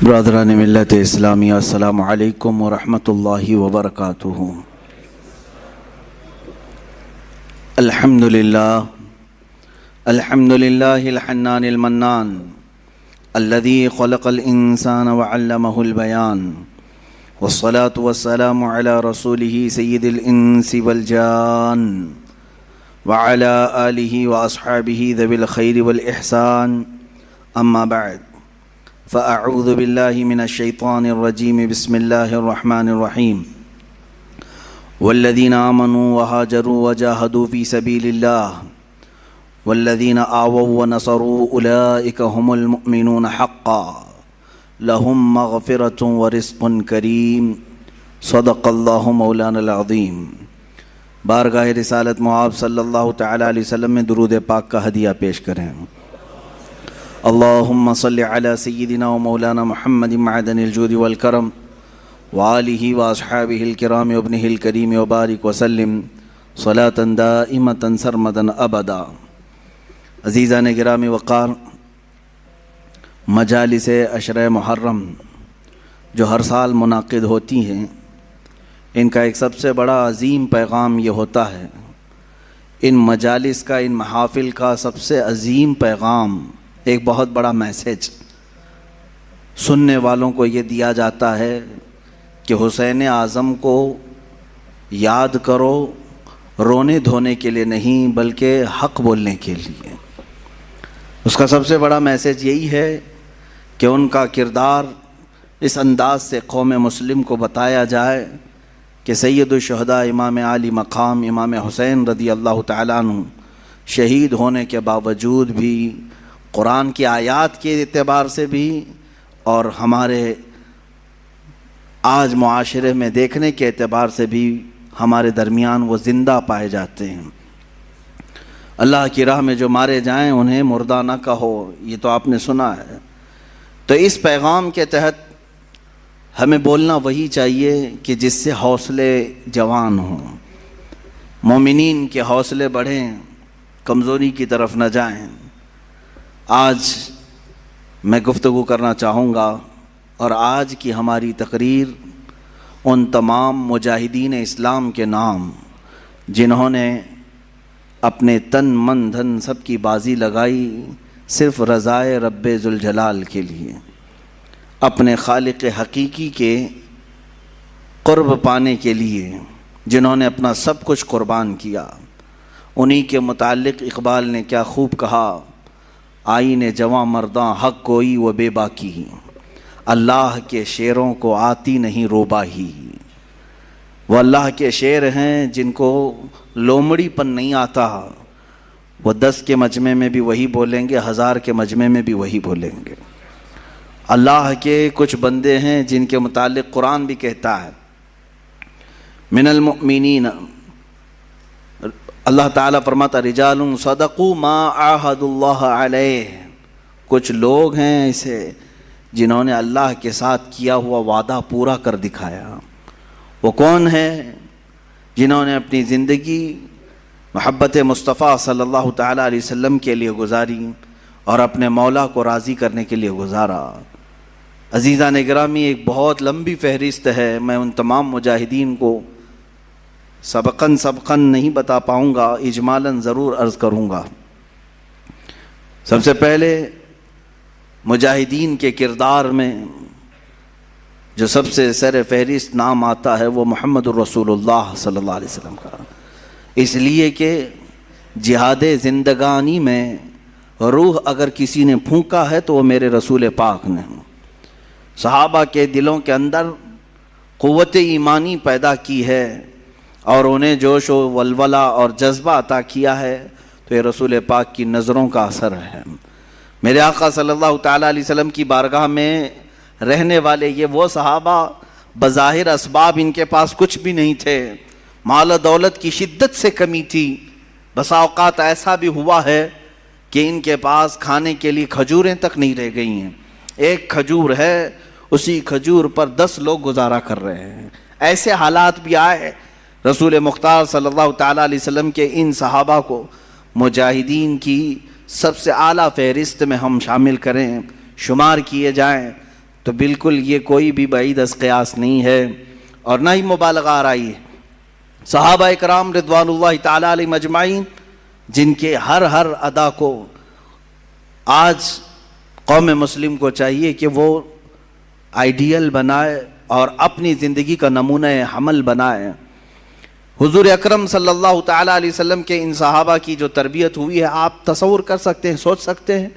برادران ملت اسلامیہ، السلام علیکم ورحمۃ اللہ وبرکاتہ۔ الحمد للہ الحنان المنان الذي خلق الانسان وعلمه البيان، والصلاة والسلام على رسوله سید الانس والجان وعلى آلہ واصحابہ ذوی الخیر والاحسان، اما بعد فأعوذ باللہ من الشیطان الرجیم، بسم اللہ الرحمن الرحیم۔ والذین آمنوا وہاجروا وجاہدوا فی سبیل اللہ والذین آووا ونصروا اولئک هم المؤمنون حقا لهم مغفرۃ ورزق کریم، صدق اللہ مولانا العظیم۔ بارگاہ رسالت معاب صلی اللہ تعالی علیہ وسلم میں درود پاک کا ہدیہ پیش کریں۔ اللہم صلی علی سیدنا و مولانا محمد معدن الجود والکرم وآلہ واصحابہ الکرام وابنہ الکریم وبارک وسلم صلاة دائمة سرمدا ابدا۔ عزیزان گرامی وقار، مجالس عشرہ محرم جو ہر سال منعقد ہوتی ہیں، ان کا ایک سب سے بڑا عظیم پیغام یہ ہوتا ہے، ان مجالس کا، ان محافل کا سب سے عظیم پیغام، ایک بہت بڑا میسیج سننے والوں کو یہ دیا جاتا ہے کہ حسین اعظم کو یاد کرو، رونے دھونے کے لیے نہیں بلکہ حق بولنے کے لیے۔ اس کا سب سے بڑا میسیج یہی ہے کہ ان کا کردار اس انداز سے قوم مسلم کو بتایا جائے کہ سید الشہداء امام عالی مقام امام حسین رضی اللہ تعالیٰ عنہ شہید ہونے کے باوجود بھی، قرآن کی آیات کے اعتبار سے بھی اور ہمارے آج معاشرے میں دیکھنے کے اعتبار سے بھی ہمارے درمیان وہ زندہ پائے جاتے ہیں۔ اللہ کی راہ میں جو مارے جائیں انہیں مردہ نہ کہو، یہ تو آپ نے سنا ہے۔ تو اس پیغام کے تحت ہمیں بولنا وہی چاہیے کہ جس سے حوصلے جوان ہوں، مومنین کے حوصلے بڑھیں، کمزوری کی طرف نہ جائیں۔ آج میں گفتگو کرنا چاہوں گا، اور آج کی ہماری تقریر ان تمام مجاہدین اسلام کے نام جنہوں نے اپنے تن من دھن سب کی بازی لگائی صرف رضائے رب ذوالجلال کے لیے، اپنے خالق حقیقی کے قرب پانے کے لیے، جنہوں نے اپنا سب کچھ قربان کیا۔ انہی کے متعلق اقبال نے کیا خوب کہا، آئین جواں مرداں حق گوئی و بے باکی، اللہ کے شعروں کو آتی نہیں روباہی۔ وہ اللہ کے شعر ہیں جن کو لومڑی پن نہیں آتا، وہ 10 کے مجمع میں بھی وہی بولیں گے، 1000 کے مجمع میں بھی وہی بولیں گے۔ اللہ کے کچھ بندے ہیں جن کے متعلق قرآن بھی کہتا ہے، من المؤمنین، اللہ تعالیٰ فرماتا رجال صدقوا ما عاہدوا اللہ علیہ، کچھ لوگ ہیں ایسے جنہوں نے اللہ کے ساتھ کیا ہوا وعدہ پورا کر دکھایا۔ وہ کون ہیں؟ جنہوں نے اپنی زندگی محبت مصطفیٰ صلی اللہ تعالیٰ علیہ وسلم کے لیے گزاری اور اپنے مولا کو راضی کرنے کے لیے گزارا۔ عزیزان گرامی، ایک بہت لمبی فہرست ہے، میں ان تمام مجاہدین کو سبقاً نہیں بتا پاؤں گا، اجمالاً ضرور عرض کروں گا۔ سب سے پہلے مجاہدین کے کردار میں جو سب سے سر فہرست نام آتا ہے وہ محمد الرسول اللہ صلی اللہ علیہ وسلم کا، اس لیے کہ جہاد زندگانی میں روح اگر کسی نے پھونکا ہے تو وہ میرے رسول پاک نے۔ صحابہ کے دلوں کے اندر قوت ایمانی پیدا کی ہے اور انہیں جوش و ولولہ اور جذبہ عطا کیا ہے، تو یہ رسول پاک کی نظروں کا اثر ہے۔ میرے آقا صلی اللہ تعالیٰ علیہ وسلم کی بارگاہ میں رہنے والے یہ وہ صحابہ، بظاہر اسباب ان کے پاس کچھ بھی نہیں تھے، مال و دولت کی شدت سے کمی تھی، بسا اوقات ایسا بھی ہوا ہے کہ ان کے پاس کھانے کے لیے کھجوریں تک نہیں رہ گئی ہیں، ایک کھجور ہے اسی کھجور پر 10 لوگ گزارا کر رہے ہیں۔ ایسے حالات بھی آئے، رسول مختار صلی اللہ تعالیٰ علیہ وسلم کے ان صحابہ کو مجاہدین کی سب سے اعلیٰ فہرست میں ہم شامل کریں، شمار کیے جائیں تو بالکل یہ کوئی بھی بعید از قیاس نہیں ہے اور نہ ہی مبالغہ آرائی ہے۔ صحابہ اکرام رضوان اللہ تعالی علیہم اجمعین جن کے ہر ادا کو آج قوم مسلم کو چاہیے کہ وہ آئیڈیل بنائے اور اپنی زندگی کا نمونہ حمل بنائے۔ حضور اکرم صلی اللہ تعالی علیہ وسلم کے ان صحابہ کی جو تربیت ہوئی ہے، آپ تصور کر سکتے ہیں، سوچ سکتے ہیں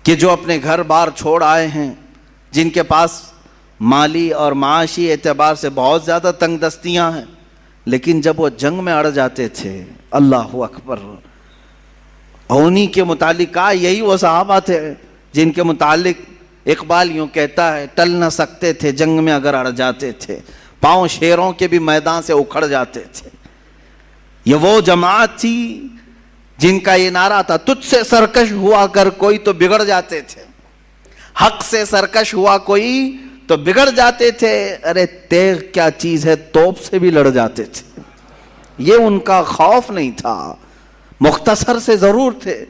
کہ جو اپنے گھر بار چھوڑ آئے ہیں، جن کے پاس مالی اور معاشی اعتبار سے بہت زیادہ تنگ دستیاں ہیں، لیکن جب وہ جنگ میں اڑ جاتے تھے، اللہ اکبر، انہی کے متعلق کہا، یہی وہ صحابہ تھے جن کے متعلق اقبال یوں کہتا ہے، ٹل نہ سکتے تھے جنگ میں اگر اڑ جاتے تھے، پاؤں شیروں کے بھی میدان سے اکھڑ جاتے تھے۔ یہ وہ جماعت تھی جن کا یہ نعرہ تھا، تجھ سے سرکش ہوا کر کوئی تو بگڑ جاتے تھے، حق سے سرکش ہوا کوئی تو بگڑ جاتے تھے، ارے تیغ کیا چیز ہے، توپ سے بھی لڑ جاتے تھے۔ یہ ان کا خوف نہیں تھا، مختصر سے ضرور تھے،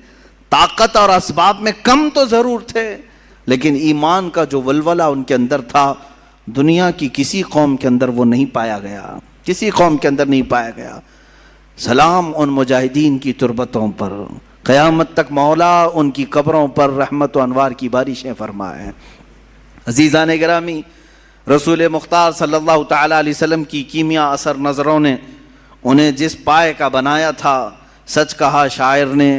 طاقت اور اسباب میں کم تو ضرور تھے، لیکن ایمان کا جو ولولہ ان کے اندر تھا، دنیا کی کسی قوم کے اندر وہ نہیں پایا گیا، کسی قوم کے اندر نہیں پایا گیا۔ سلام ان مجاہدین کی تربتوں پر، قیامت تک مولا ان کی قبروں پر رحمت و انوار کی بارشیں فرمائے۔ عزیزان گرامی، رسول مختار صلی اللہ تعالی علیہ وسلم کی کیمیا اثر نظروں نے انہیں جس پائے کا بنایا تھا، سچ کہا شاعر نے،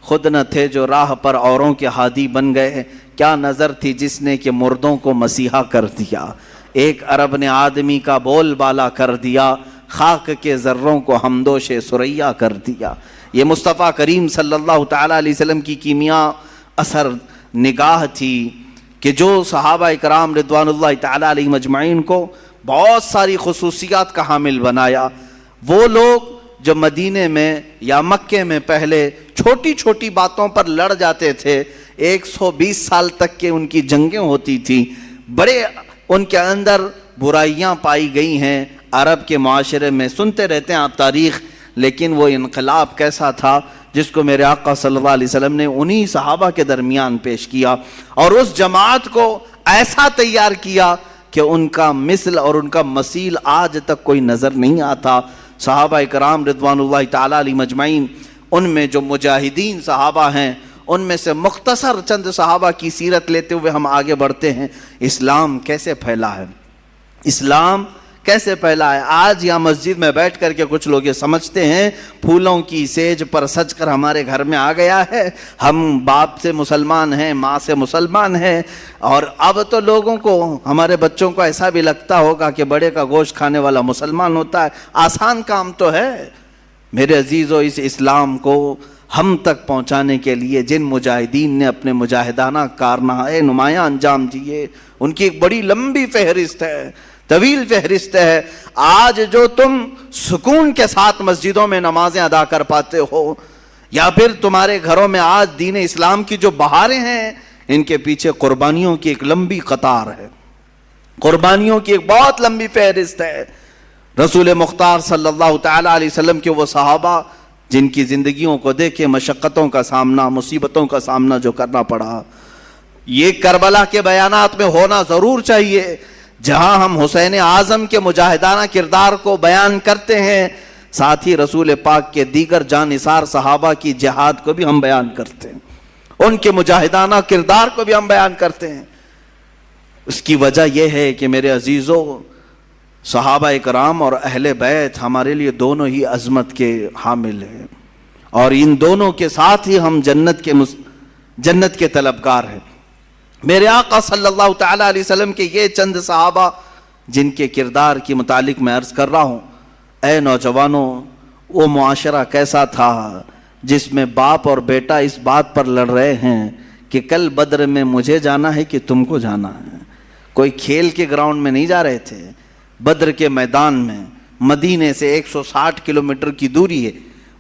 خود نہ تھے جو راہ پر اوروں کے ہادی بن گئے، کیا نظر تھی جس نے کہ مردوں کو مسیحا کر دیا، ایک عرب نے آدمی کا بول بالا کر دیا، خاک کے ذروں کو ہمدوش سریا کر دیا۔ یہ مصطفیٰ کریم صلی اللہ تعالی علیہ وسلم کی کیمیا اثر نگاہ تھی کہ جو صحابہ اکرام رضوان اللہ تعالی علیہم اجمعین کو بہت ساری خصوصیات کا حامل بنایا۔ وہ لوگ جو مدینے میں یا مکے میں پہلے چھوٹی چھوٹی باتوں پر لڑ جاتے تھے، 120 سال تک کے ان کی جنگیں ہوتی تھیں، بڑے ان کے اندر برائیاں پائی گئی ہیں، عرب کے معاشرے میں سنتے رہتے ہیں آپ تاریخ، لیکن وہ انقلاب کیسا تھا جس کو میرے آقا صلی اللہ علیہ وسلم نے انہی صحابہ کے درمیان پیش کیا، اور اس جماعت کو ایسا تیار کیا کہ ان کا مثل اور ان کا مثیل آج تک کوئی نظر نہیں آتا۔ صحابہ اکرام رضوان اللہ تعالی علیہم اجمعین، ان میں جو مجاہدین صحابہ ہیں، ان میں سے مختصر چند صحابہ کی سیرت لیتے ہوئے ہم آگے بڑھتے ہیں۔ اسلام کیسے پھیلا ہے، اسلام کیسے پھیلا ہے؟ آج یہاں مسجد میں بیٹھ کر کے کچھ لوگ یہ سمجھتے ہیں پھولوں کی سیج پر سج کر ہمارے گھر میں آ گیا ہے، ہم باپ سے مسلمان ہیں، ماں سے مسلمان ہیں، اور اب تو لوگوں کو، ہمارے بچوں کو ایسا بھی لگتا ہوگا کہ بڑے کا گوشت کھانے والا مسلمان ہوتا ہے۔ آسان کام تو ہے میرے عزیزو۔ اس اسلام کو ہم تک پہنچانے کے لیے جن مجاہدین نے اپنے مجاہدانہ کارنامے نمایاں انجام دیے، ان کی ایک بڑی لمبی فہرست ہے، طویل فہرست ہے۔ آج جو تم سکون کے ساتھ مسجدوں میں نمازیں ادا کر پاتے ہو، یا پھر تمہارے گھروں میں آج دین اسلام کی جو بہاریں ہیں، ان کے پیچھے قربانیوں کی ایک لمبی قطار ہے، قربانیوں کی ایک بہت لمبی فہرست ہے۔ رسول مختار صلی اللہ تعالی علیہ وسلم کے وہ صحابہ جن کی زندگیوں کو دیکھے، مشقتوں کا سامنا، مصیبتوں کا سامنا جو کرنا پڑا، یہ کربلا کے بیانات میں ہونا ضرور چاہیے۔ جہاں ہم حسین اعظم کے مجاہدانہ کردار کو بیان کرتے ہیں، ساتھ ہی رسول پاک کے دیگر جانثار صحابہ کی جہاد کو بھی ہم بیان کرتے ہیں، ان کے مجاہدانہ کردار کو بھی ہم بیان کرتے ہیں۔ اس کی وجہ یہ ہے کہ میرے عزیزو، صحابہ اکرام اور اہل بیت ہمارے لیے دونوں ہی عظمت کے حامل ہیں، اور ان دونوں کے ساتھ ہی ہم جنت کے طلبگار ہیں۔ میرے آقا صلی اللہ تعالی علیہ وسلم کے یہ چند صحابہ جن کے کردار کے متعلق میں عرض کر رہا ہوں۔ اے نوجوانوں، وہ معاشرہ کیسا تھا جس میں باپ اور بیٹا اس بات پر لڑ رہے ہیں کہ کل بدر میں مجھے جانا ہے کہ تم کو جانا ہے۔ کوئی کھیل کے گراؤنڈ میں نہیں جا رہے تھے، بدر کے میدان میں، مدینے سے 160 کلومیٹر کی دوری ہے۔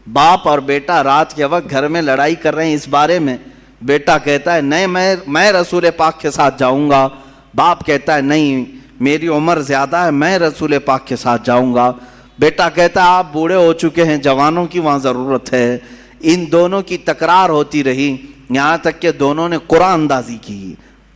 باپ اور بیٹا رات کے وقت گھر میں لڑائی کر رہے ہیں اس بارے میں۔ بیٹا کہتا ہے نہیں، میں رسول پاک کے ساتھ جاؤں گا۔ باپ کہتا ہے نہیں، میری عمر زیادہ ہے، میں رسول پاک کے ساتھ جاؤں گا۔ بیٹا کہتا ہے آپ بوڑھے ہو چکے ہیں، جوانوں کی وہاں ضرورت ہے۔ ان دونوں کی تکرار ہوتی رہی، یہاں تک کہ دونوں نے قرآن اندازی کی۔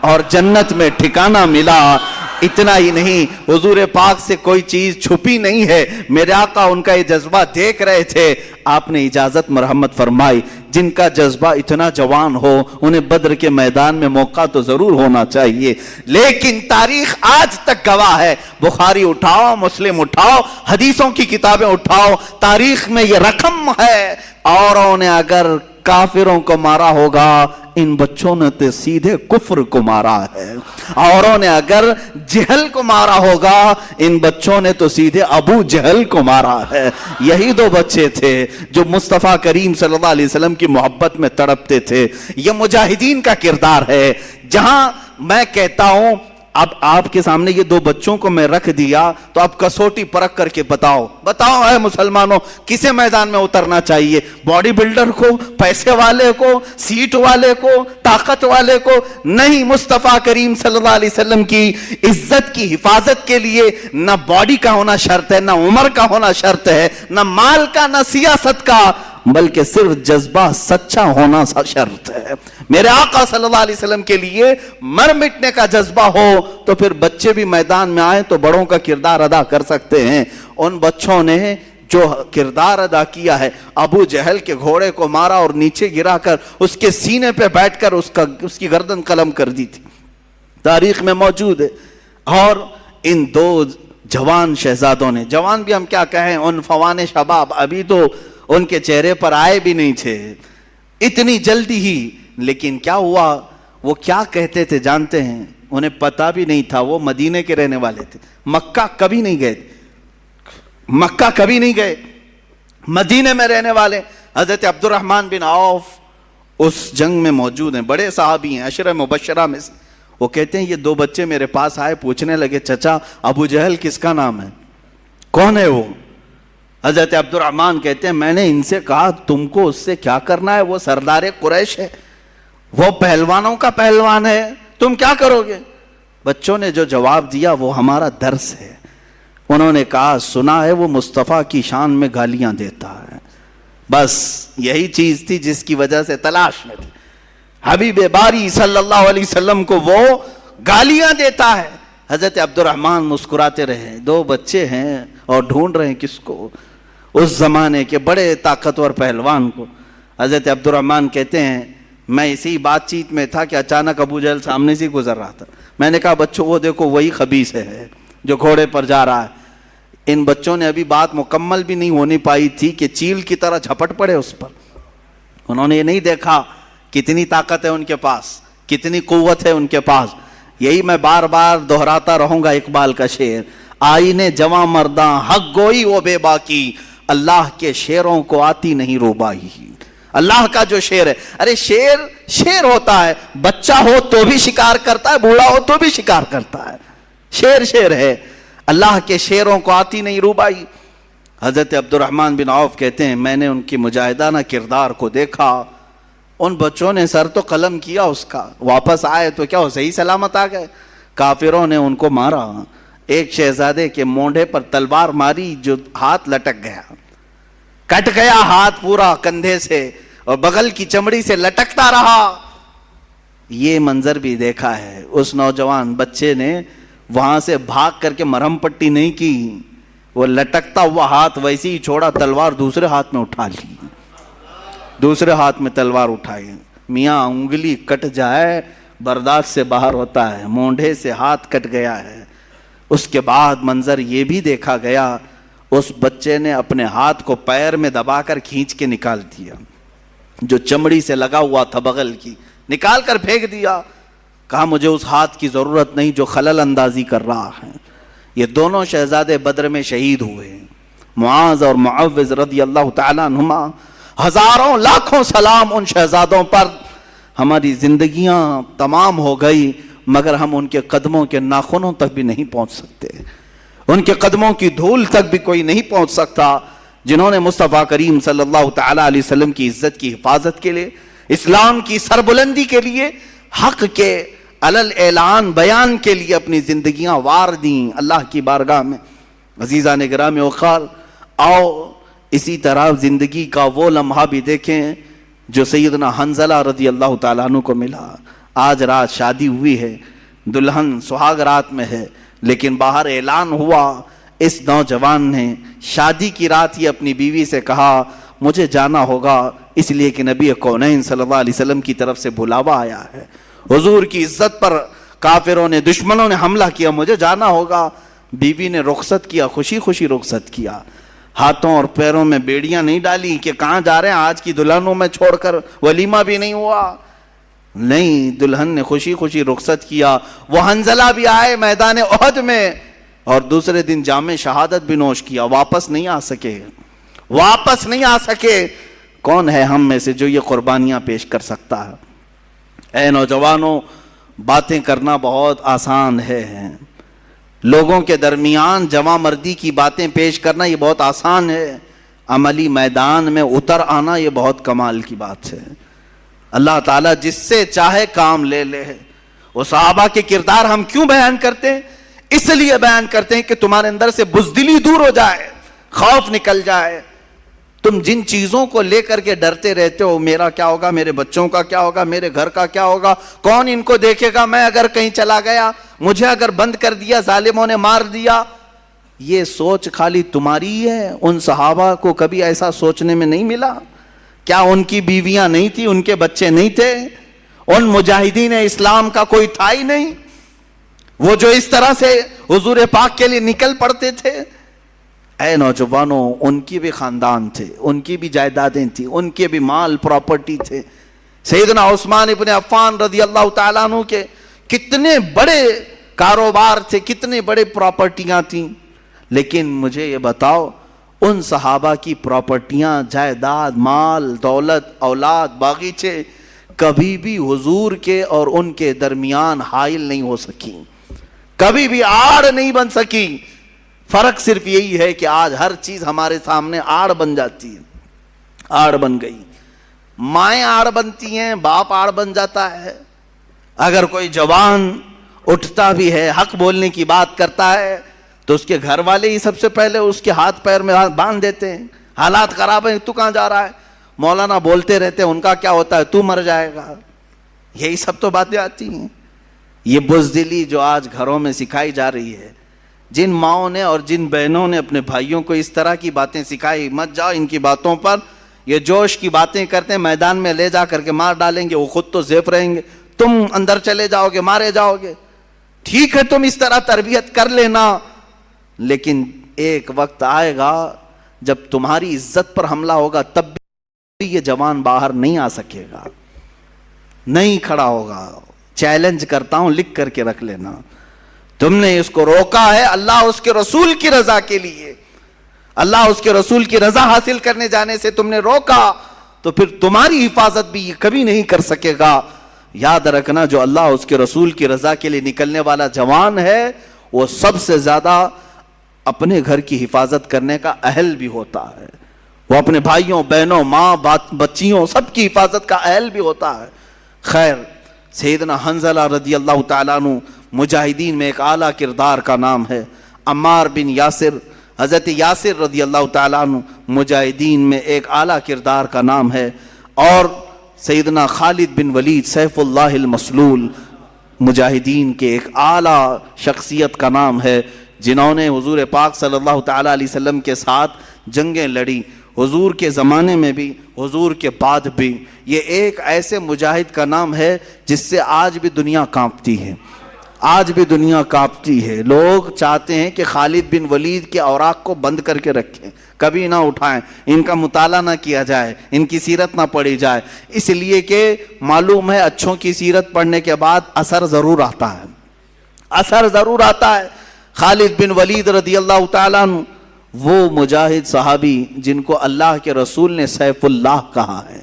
اور جنت میں ٹھکانہ ملا۔ اتنا ہی نہیں، حضور پاک سے کوئی چیز چھپی نہیں ہے، میرے آقا ان کا یہ جذبہ دیکھ رہے تھے، آپ نے اجازت مرحمت فرمائی جن کا جذبہ اتنا جوان ہو انہیں بدر کے میدان میں موقع تو ضرور ہونا چاہیے، لیکن تاریخ آج تک گواہ ہے، بخاری اٹھاؤ، مسلم اٹھاؤ، حدیثوں کی کتابیں اٹھاؤ، تاریخ میں یہ رقم ہے، اوروں نے اگر کافروں کو مارا ہوگا، ان بچوں نے تو سیدھے کفر کو مارا ہے، اوروں نے اگر جہل کو مارا ہوگا، ان بچوں نے تو سیدھے ابو جہل کو مارا ہے۔ یہی دو بچے تھے جو مصطفیٰ کریم صلی اللہ علیہ وسلم کی محبت میں تڑپتے تھے۔ یہ مجاہدین کا کردار ہے۔ جہاں میں کہتا ہوں اب آپ کے سامنے یہ دو بچوں کو میں رکھ دیا تو آپ کسوٹی پرکھ کر کے بتاؤ اے مسلمانوں کسے میدان میں اترنا چاہیے؟ باڈی بلڈر کو، پیسے والے کو، سیٹ والے کو، طاقت والے کو؟ نہیں، مصطفیٰ کریم صلی اللہ علیہ وسلم کی عزت کی حفاظت کے لیے نہ باڈی کا ہونا شرط ہے، نہ عمر کا ہونا شرط ہے، نہ مال کا، نہ سیاست کا، بلکہ صرف جذبہ سچا ہونا شرط ہے۔ میرے آقا صلی اللہ علیہ وسلم کے لیے مر مٹنے کا جذبہ ہو تو پھر بچے بھی میدان میں آئیں تو بڑوں کا کردار ادا کر سکتے ہیں۔ ان بچوں نے جو کردار ادا کیا ہے، ابو جہل کے گھوڑے کو مارا اور نیچے گرا کر اس کے سینے پہ بیٹھ کر اس کی گردن قلم کر دی تھی، تاریخ میں موجود ہے۔ اور ان دو جوان شہزادوں نے، جوان بھی ہم کیا کہیں، ان فوان شباب، ابھی تو ان کے چہرے پر آئے بھی نہیں تھے اتنی جلدی ہی، لیکن کیا ہوا، وہ کیا کہتے تھے جانتے ہیں؟ انہیں پتا بھی نہیں تھا، وہ مدینے کے رہنے والے تھے، مکہ کبھی نہیں گئے، مدینے میں رہنے والے۔ حضرت عبد الرحمن بن عوف اس جنگ میں موجود ہیں، بڑے صحابی ہیں، عشرہ مبشرہ میں سے۔ وہ کہتے ہیں یہ دو بچے میرے پاس آئے، پوچھنے لگے چچا ابو جہل کس کا نام ہے، کون ہے وہ؟ حضرت عبد الرحمن کہتے ہیں میں نے ان سے کہا تم کو اس سے کیا کرنا ہے، وہ سردار قریش ہے، وہ پہلوانوں کا پہلوان ہے، تم کیا کرو گے؟ بچوں نے جو جواب دیا وہ ہمارا درس ہے۔ انہوں نے کہا سنا ہے وہ مصطفیٰ کی شان میں گالیاں دیتا ہے، بس یہی چیز تھی جس کی وجہ سے تلاش میں تھے، حبیب باری صلی اللہ علیہ وسلم کو وہ گالیاں دیتا ہے۔ حضرت عبد الرحمن مسکراتے رہے، دو بچے ہیں اور ڈھونڈ رہے ہیں کس کو، اس زمانے کے بڑے طاقتور پہلوان کو۔ حضرت عبد الرحمن کہتے ہیں میں اسی بات چیت میں تھا کہ اچانک ابو جہل سامنے سے گزر رہا تھا، میں نے کہا بچوں وہ دیکھو وہی خبیث ہے جو گھوڑے پر جا رہا ہے۔ ان بچوں نے ابھی بات مکمل بھی نہیں ہونی پائی تھی کہ چیل کی طرح جھپٹ پڑے اس پر۔ انہوں نے یہ نہیں دیکھا کتنی طاقت ہے ان کے پاس، کتنی قوت ہے ان کے پاس۔ یہی میں بار بار دہراتا رہوں گا اقبال کا شعر، آئینے جواں مرداں حق گوئی وہ بے باکی، اللہ کے شعروں کو آتی نہیں روبائی۔ اللہ کا جو شعر ہے، ارے شعر ہوتا ہے، بچہ ہو تو بھی شکار کرتا ہے، بوڑھا ہو تو بھی شکار کرتا ہے، شعر ہے، اللہ کے شعروں کو آتی نہیں روبائی۔ حضرت عبد الرحمن بن عوف کہتے ہیں میں نے ان کی مجاہدانہ کردار کو دیکھا، ان بچوں نے سر تو قلم کیا اس کا، واپس آئے تو کیا وہ صحیح سلامت آ گئے؟ کافروں نے ان کو مارا، ایک شہزادے کے مونڈے پر تلوار ماری جو ہاتھ لٹک گیا، کٹ گیا ہاتھ پورا کندھے سے اور بغل کی چمڑی سے لٹکتا رہا۔ یہ منظر بھی دیکھا ہے، اس نوجوان بچے نے وہاں سے بھاگ کر کے مرہم پٹی نہیں کی، وہ لٹکتا ہوا ہاتھ ویسے ہی چھوڑا، تلوار دوسرے ہاتھ میں اٹھا لی، دوسرے ہاتھ میں تلوار اٹھائی۔ میاں انگلی کٹ جائے برداشت سے باہر ہوتا ہے، مونڈے سے ہاتھ کٹ گیا ہے۔ اس کے بعد منظر یہ بھی دیکھا گیا، اس بچے نے اپنے ہاتھ کو پیر میں دبا کر کھینچ کے نکال دیا، جو چمڑی سے لگا ہوا تھا بغل کی، نکال کر پھینک دیا، کہا مجھے اس ہاتھ کی ضرورت نہیں جو خلل اندازی کر رہا ہے۔ یہ دونوں شہزادے بدر میں شہید ہوئے، معاذ اور معوذ رضی اللہ تعالیٰ عنہما۔ ہزاروں لاکھوں سلام ان شہزادوں پر۔ ہماری زندگیاں تمام ہو گئی مگر ہم ان کے قدموں کے ناخنوں تک بھی نہیں پہنچ سکتے، ان کے قدموں کی دھول تک بھی کوئی نہیں پہنچ سکتا جنہوں نے مصطفیٰ کریم صلی اللہ تعالیٰ علیہ وسلم کی عزت کی حفاظت کے لیے، اسلام کی سربلندی کے لیے، حق کے علل اعلان بیان کے لیے اپنی زندگیاں وار دیں اللہ کی بارگاہ میں۔ عزیزان گرامی اوقار، آؤ اسی طرح زندگی کا وہ لمحہ بھی دیکھیں جو سیدنا حنظلہ رضی اللہ تعالیٰ عنہ کو ملا۔ آج رات شادی ہوئی ہے, دلہن سہاگ رات میں ہے, لیکن باہر اعلان ہوا, اس نوجوان نے شادی کی رات یہ اپنی بیوی سے کہا مجھے جانا ہوگا, اس لیے کہ نبی کونین صلی اللہ علیہ وسلم کی طرف سے بلاوا آیا ہے, حضور کی عزت پر کافروں نے, دشمنوں نے حملہ کیا, مجھے جانا ہوگا. بیوی نے رخصت کیا, خوشی خوشی رخصت کیا, ہاتھوں اور پیروں میں بیڑیاں نہیں ڈالی کہ کہاں جا رہے ہیں, آج کی دلہنوں میں چھوڑ کر ولیمہ بھی نہیں ہوا. نہیں, دلہن نے خوشی خوشی رخصت کیا. وہ حنظلہ بھی آئے میدان احد میں, اور دوسرے دن جام شہادت بھی نوش کیا, واپس نہیں آ سکے, واپس نہیں آ سکے. کون ہے ہم میں سے جو یہ قربانیاں پیش کر سکتا ہے؟ اے نوجوانوں, باتیں کرنا بہت آسان ہے, لوگوں کے درمیان جواں مردی کی باتیں پیش کرنا یہ بہت آسان ہے, عملی میدان میں اتر آنا یہ بہت کمال کی بات ہے. اللہ تعالیٰ جس سے چاہے کام لے لے. وہ صحابہ کے کردار ہم کیوں بیان کرتے ہیں؟ اس لیے بیان کرتے ہیں کہ تمہارے اندر سے بزدلی دور ہو جائے, خوف نکل جائے. تم جن چیزوں کو لے کر کے ڈرتے رہتے ہو, میرا کیا ہوگا, میرے بچوں کا کیا ہوگا, میرے گھر کا کیا ہوگا, کون ان کو دیکھے گا, میں اگر کہیں چلا گیا, مجھے اگر بند کر دیا, ظالموں نے مار دیا, یہ سوچ خالی تمہاری ہے. ان صحابہ کو کبھی ایسا سوچنے میں نہیں ملا؟ کیا ان کی بیویاں نہیں تھی, ان کے بچے نہیں تھے؟ ان مجاہدین اسلام کا کوئی تھا ہی نہیں, وہ جو اس طرح سے حضور پاک کے لیے نکل پڑتے تھے. اے نوجوانوں, ان کی بھی خاندان تھے, ان کی بھی جائیدادیں تھیں, ان کے بھی مال پراپرٹی تھے. سیدنا عثمان ابن عفان رضی اللہ تعالیٰ عنہ کے کتنے بڑے کاروبار تھے, کتنے بڑے پراپرٹیاں تھیں. لیکن مجھے یہ بتاؤ, ان صحابہ کی پراپرٹیاں, جائیداد, مال, دولت, اولاد, باغیچے کبھی بھی حضور کے اور ان کے درمیان حائل نہیں ہو سکی, کبھی بھی آڑ نہیں بن سکی. فرق صرف یہی ہے کہ آج ہر چیز ہمارے سامنے آڑ بن جاتی ہے, آڑ بن گئی. مائیں آڑ بنتی ہیں, باپ آڑ بن جاتا ہے. اگر کوئی جوان اٹھتا بھی ہے, حق بولنے کی بات کرتا ہے, تو اس کے گھر والے ہی سب سے پہلے اس کے ہاتھ پیر میں باندھ دیتے ہیں. حالات خراب ہیں, تو کہاں جا رہا ہے, مولانا بولتے رہتے ہیں, ان کا کیا ہوتا ہے, تو مر جائے گا. یہی سب تو باتیں آتی ہیں. یہ بزدلی جو آج گھروں میں سکھائی جا رہی ہے, جن ماؤں نے اور جن بہنوں نے اپنے بھائیوں کو اس طرح کی باتیں سکھائی, مت جاؤ ان کی باتوں پر, یہ جوش کی باتیں کرتے ہیں, میدان میں لے جا کر کے مار ڈالیں گے, وہ خود تو زیف رہیں گے, تم اندر چلے جاؤ گے, مارے جاؤ گے. ٹھیک ہے, تم اس طرح تربیت کر لینا, لیکن ایک وقت آئے گا جب تمہاری عزت پر حملہ ہوگا, تب بھی یہ جوان باہر نہیں آ سکے گا, نہیں کھڑا ہوگا. چیلنج کرتا ہوں, لکھ کر کے رکھ لینا. تم نے اس کو روکا ہے اللہ اس کے رسول کی رضا کے لیے, اللہ اس کے رسول کی رضا حاصل کرنے جانے سے تم نے روکا, تو پھر تمہاری حفاظت بھی یہ کبھی نہیں کر سکے گا. یاد رکھنا, جو اللہ اس کے رسول کی رضا کے لیے نکلنے والا جوان ہے, وہ سب سے زیادہ اپنے گھر کی حفاظت کرنے کا اہل بھی ہوتا ہے. وہ اپنے بھائیوں, بہنوں, ماں, بچیوں سب کی حفاظت کا اہل بھی ہوتا ہے. خیر, سیدنا حنظلہ رضی اللہ تعالیٰ عنہ مجاہدین میں ایک اعلیٰ کردار کا نام ہے. عمار بن یاسر, حضرت یاسر رضی اللہ تعالیٰ عنہ مجاہدین میں ایک اعلیٰ کردار کا نام ہے. اور سیدنا خالد بن ولید سیف اللہ المسلول مجاہدین کے ایک اعلیٰ شخصیت کا نام ہے, جنہوں نے حضور پاک صلی اللہ تعالیٰ علیہ وسلم کے ساتھ جنگیں لڑی, حضور کے زمانے میں بھی, حضور کے بعد بھی. یہ ایک ایسے مجاہد کا نام ہے جس سے آج بھی دنیا کانپتی ہے, آج بھی دنیا کانپتی ہے. لوگ چاہتے ہیں کہ خالد بن ولید کے اوراق کو بند کر کے رکھیں, کبھی نہ اٹھائیں, ان کا مطالعہ نہ کیا جائے, ان کی سیرت نہ پڑھی جائے, اس لیے کہ معلوم ہے اچھوں کی سیرت پڑھنے کے بعد اثر ضرور آتا ہے, اثر ضرور آتا ہے. خالد بن ولید رضی اللہ تعالیٰ عنہ وہ مجاہد صحابی جن کو اللہ کے رسول نے سیف اللہ کہا ہے,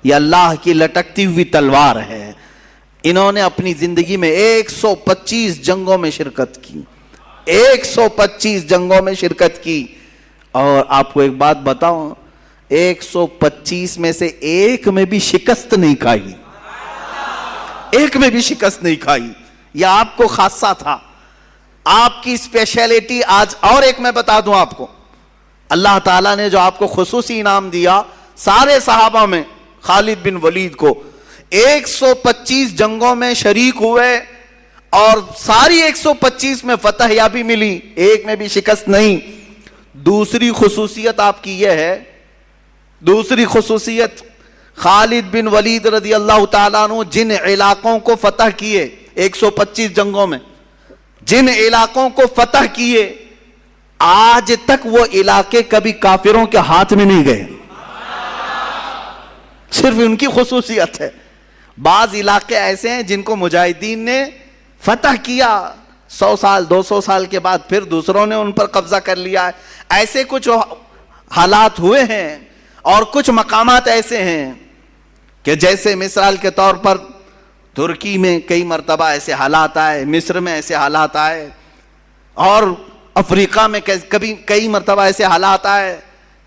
یہ اللہ کی لٹکتی ہوئی تلوار ہے. انہوں نے اپنی زندگی میں 125 جنگوں میں شرکت کی, 125 جنگوں میں شرکت کی. اور آپ کو ایک بات بتاؤں, 125 میں سے ایک میں بھی شکست نہیں کھائی, ایک میں بھی شکست نہیں کھائی. یہ آپ کو خاصہ تھا, آپ کی اسپیشلٹی. آج اور ایک میں بتا دوں آپ کو, اللہ تعالیٰ نے جو آپ کو خصوصی انعام دیا, سارے صحابہ میں خالد بن ولید کو 125 جنگوں میں شریک ہوئے اور ساری 125 میں فتح یابی ملی، ایک میں بھی شکست نہیں۔ دوسری خصوصیت آپ کی یہ ہے، دوسری خصوصیت، خالد بن ولید رضی اللہ تعالیٰ عنہ جن علاقوں کو فتح کیے 125 جنگوں میں، جن علاقوں کو فتح کیے، آج تک وہ علاقے کبھی کافروں کے ہاتھ میں نہیں گئے، صرف ان کی خصوصیت ہے۔ بعض علاقے ایسے ہیں جن کو مجاہدین نے فتح کیا، 100 سال 200 سال کے بعد پھر دوسروں نے ان پر قبضہ کر لیا ہے، ایسے کچھ حالات ہوئے ہیں۔ اور کچھ مقامات ایسے ہیں کہ جیسے مثال کے طور پر ترکی میں کئی مرتبہ ایسے حالات آئے، مصر میں ایسے حالات آئے، اور افریقہ میں کبھی کئی مرتبہ ایسے حالات آئے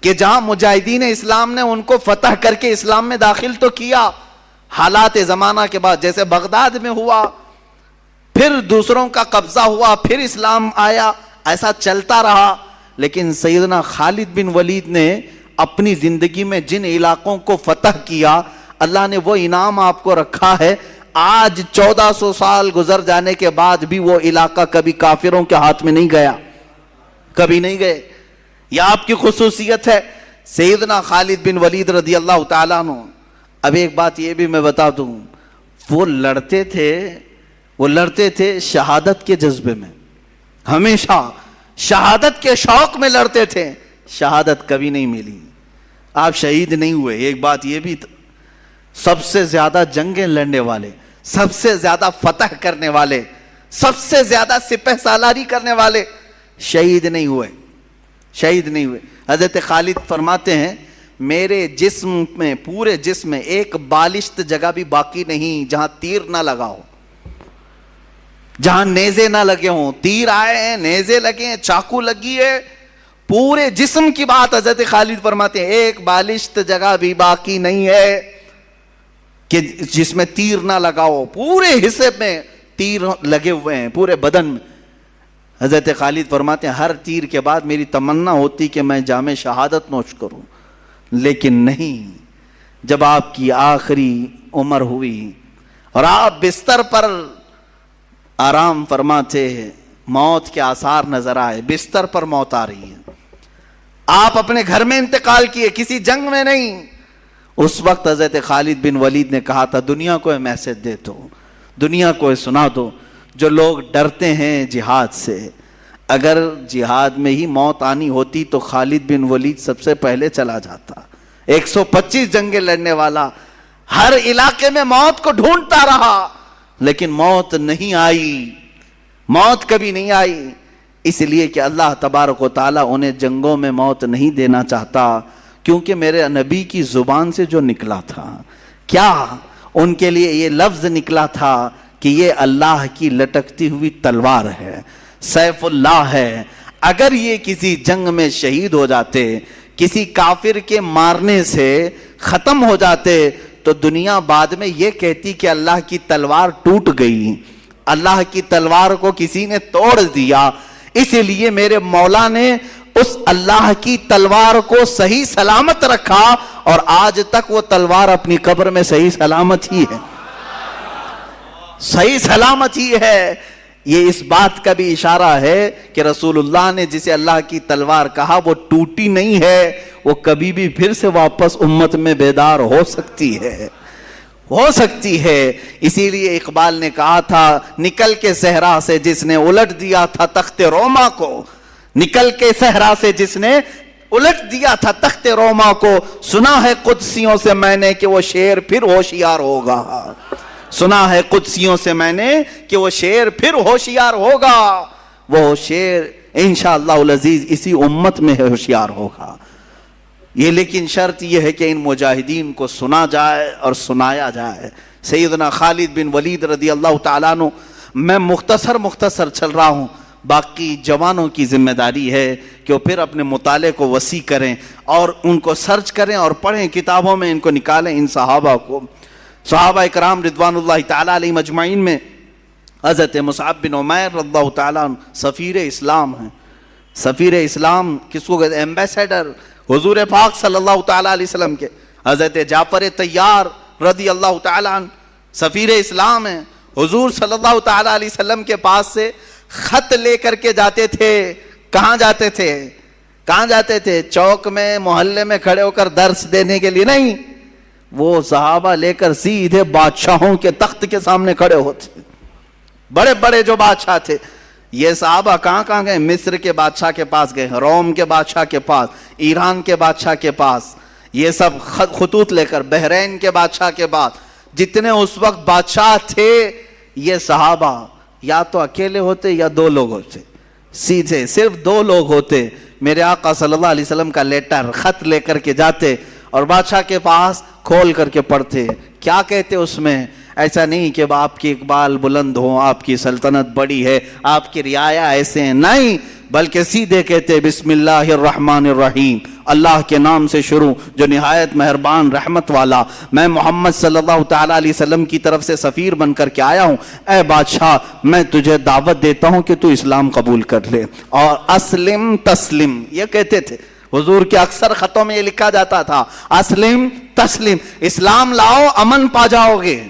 کہ جہاں مجاہدین اسلام نے ان کو فتح کر کے اسلام میں داخل تو کیا، حالات زمانہ کے بعد جیسے بغداد میں ہوا، پھر دوسروں کا قبضہ ہوا، پھر اسلام آیا، ایسا چلتا رہا۔ لیکن سیدنا خالد بن ولید نے اپنی زندگی میں جن علاقوں کو فتح کیا، اللہ نے وہ انعام آپ کو رکھا ہے۔ آج 1400 سال گزر جانے کے بعد بھی وہ علاقہ کبھی کافروں کے ہاتھ میں نہیں گیا، کبھی نہیں گئے۔ یہ آپ کی خصوصیت ہے سیدنا خالد بن ولید رضی اللہ تعالیٰ عنہ۔ اب ایک بات یہ بھی میں بتا دوں، وہ لڑتے تھے شہادت کے جذبے میں، ہمیشہ شہادت کے شوق میں لڑتے تھے، شہادت کبھی نہیں ملی، آپ شہید نہیں ہوئے۔ ایک بات یہ بھی، سب سے زیادہ جنگیں لڑنے والے، سب سے زیادہ فتح کرنے والے، سب سے زیادہ سپہ سالاری کرنے والے شہید نہیں ہوئے، شہید نہیں ہوئے۔ حضرت خالد فرماتے ہیں میرے جسم میں، پورے جسم میں ایک بالشت جگہ بھی باقی نہیں جہاں تیر نہ لگا ہو، جہاں نیزے نہ لگے ہوں۔ تیر آئے ہیں، نیزے لگے ہیں، چاقو لگی ہے، پورے جسم کی بات حضرت خالد فرماتے ہیں ایک بالشت جگہ بھی باقی نہیں ہے کہ جس میں تیر نہ لگا ہو، پورے حصے میں تیر لگے ہوئے ہیں، پورے بدن میں۔ حضرت خالد فرماتے ہیں ہر تیر کے بعد میری تمنا ہوتی کہ میں جام شہادت نوش کروں، لیکن نہیں۔ جب آپ کی آخری عمر ہوئی اور آپ بستر پر آرام فرماتے، موت کے آثار نظر آئے، بستر پر موت آ رہی ہے، آپ اپنے گھر میں انتقال کیے، کسی جنگ میں نہیں۔ اس وقت حضرت خالد بن ولید نے کہا تھا دنیا کو میسج دے دو، دنیا کو سنا دو، جو لوگ ڈرتے ہیں جہاد سے، اگر جہاد میں ہی موت آنی ہوتی تو خالد بن ولید سب سے پہلے چلا جاتا۔ 125 جنگیں لڑنے والا، ہر علاقے میں موت کو ڈھونڈتا رہا، لیکن موت نہیں آئی، موت کبھی نہیں آئی، اس لیے کہ اللہ تبارک و تعالیٰ انہیں جنگوں میں موت نہیں دینا چاہتا، کیونکہ میرے نبی کی زبان سے جو نکلا تھا، کیا ان کے لیے یہ لفظ نکلا تھا کہ یہ اللہ کی لٹکتی ہوئی تلوار ہے، سیف اللہ ہے۔ اگر یہ کسی جنگ میں شہید ہو جاتے، کسی کافر کے مارنے سے ختم ہو جاتے، تو دنیا بعد میں یہ کہتی کہ اللہ کی تلوار ٹوٹ گئی، اللہ کی تلوار کو کسی نے توڑ دیا۔ اس لیے میرے مولا نے اس اللہ کی تلوار کو صحیح سلامت رکھا، اور آج تک وہ تلوار اپنی قبر میں صحیح سلامت ہی ہے، صحیح سلامت ہی ہے۔ یہ اس بات کا بھی اشارہ ہے کہ رسول اللہ نے جسے اللہ کی تلوار کہا وہ ٹوٹی نہیں ہے، وہ کبھی بھی پھر سے واپس امت میں بیدار ہو سکتی ہے، ہو سکتی ہے۔ اسی لیے اقبال نے کہا تھا نکل کے صحرا سے جس نے الٹ دیا تھا تخت روما کو، نکل کے صحرا سے جس نے الٹ دیا تھا تخت روما کو، سنا ہے قدسیوں سے میں نے کہ وہ شیر پھر ہوشیار ہوگا، سنا ہے قدسیوں سے میں نے کہ وہ شیر پھر ہوشیار ہوگا، وہ شیر انشاءاللہ العزیز اسی امت میں ہوشیار ہوگا۔ یہ لیکن شرط یہ ہے کہ ان مجاہدین کو سنا جائے اور سنایا جائے۔ سیدنا خالد بن ولید رضی اللہ تعالیٰ عنہ، میں مختصر چل رہا ہوں، باقی جوانوں کی ذمہ داری ہے کہ وہ پھر اپنے مطالعے کو وسیع کریں اور ان کو سرچ کریں اور پڑھیں، کتابوں میں ان کو نکالیں۔ ان صحابہ کو، صحابہ اکرام رضوان اللہ تعالیٰ علیہ مجمعین میں حضرت مصعب بن عمیر رضی اللہ تعالیٰ عنہ سفیر اسلام ہیں۔ سفیر اسلام کس کو کہتے ہیں؟ ایمبیسیڈر حضور پاک صلی اللہ تعالیٰ علیہ وسلم کے۔ حضرت جعفر طیار رضی اللہ تعالیٰ عنہ سفیر اسلام ہیں، حضور صلی اللہ تعالیٰ علیہ وسلم کے پاس سے خط لے کر کے جاتے تھے. کہاں جاتے تھے؟ کہاں جاتے تھے؟ چوک میں، محلے میں کھڑے ہو کر درس دینے کے لیے نہیں، وہ صحابہ لے کر سیدھے بادشاہوں کے تخت کے سامنے کھڑے ہوتے. بڑے بڑے جو بادشاہ تھے، یہ صحابہ کہاں کہاں گئے؟ مصر کے بادشاہ کے پاس گئے، روم کے بادشاہ کے پاس، ایران کے بادشاہ کے پاس، یہ سب خطوط لے کر بحرین کے بادشاہ کے پاس. جتنے اس وقت بادشاہ تھے یہ صحابہ یا تو اکیلے ہوتے یا دو لوگ ہوتے، سیدھے صرف دو لوگ ہوتے. میرے آقا صلی اللہ علیہ وسلم کا لیٹر، خط لے کر کے جاتے اور بادشاہ کے پاس کھول کر کے پڑھتے. کیا کہتے اس میں؟ ایسا نہیں کہ آپ کی اقبال بلند ہو، آپ کی سلطنت بڑی ہے، آپ کی رعایا ایسے ہیں، نہیں، بلکہ سیدھے کہتے بسم اللہ الرحمن الرحیم، اللہ کے نام سے شروع جو نہایت مہربان رحمت والا. میں محمد صلی اللہ تعالیٰ علیہ وسلم کی طرف سے سفیر بن کر کے آیا ہوں. اے بادشاہ، میں تجھے دعوت دیتا ہوں کہ تو اسلام قبول کر لے، اور اسلم تسلم یہ کہتے تھے. حضور کے اکثر خطوں میں یہ لکھا جاتا تھا اسلم تسلم، اسلام لاؤ امن پا جاؤ گے.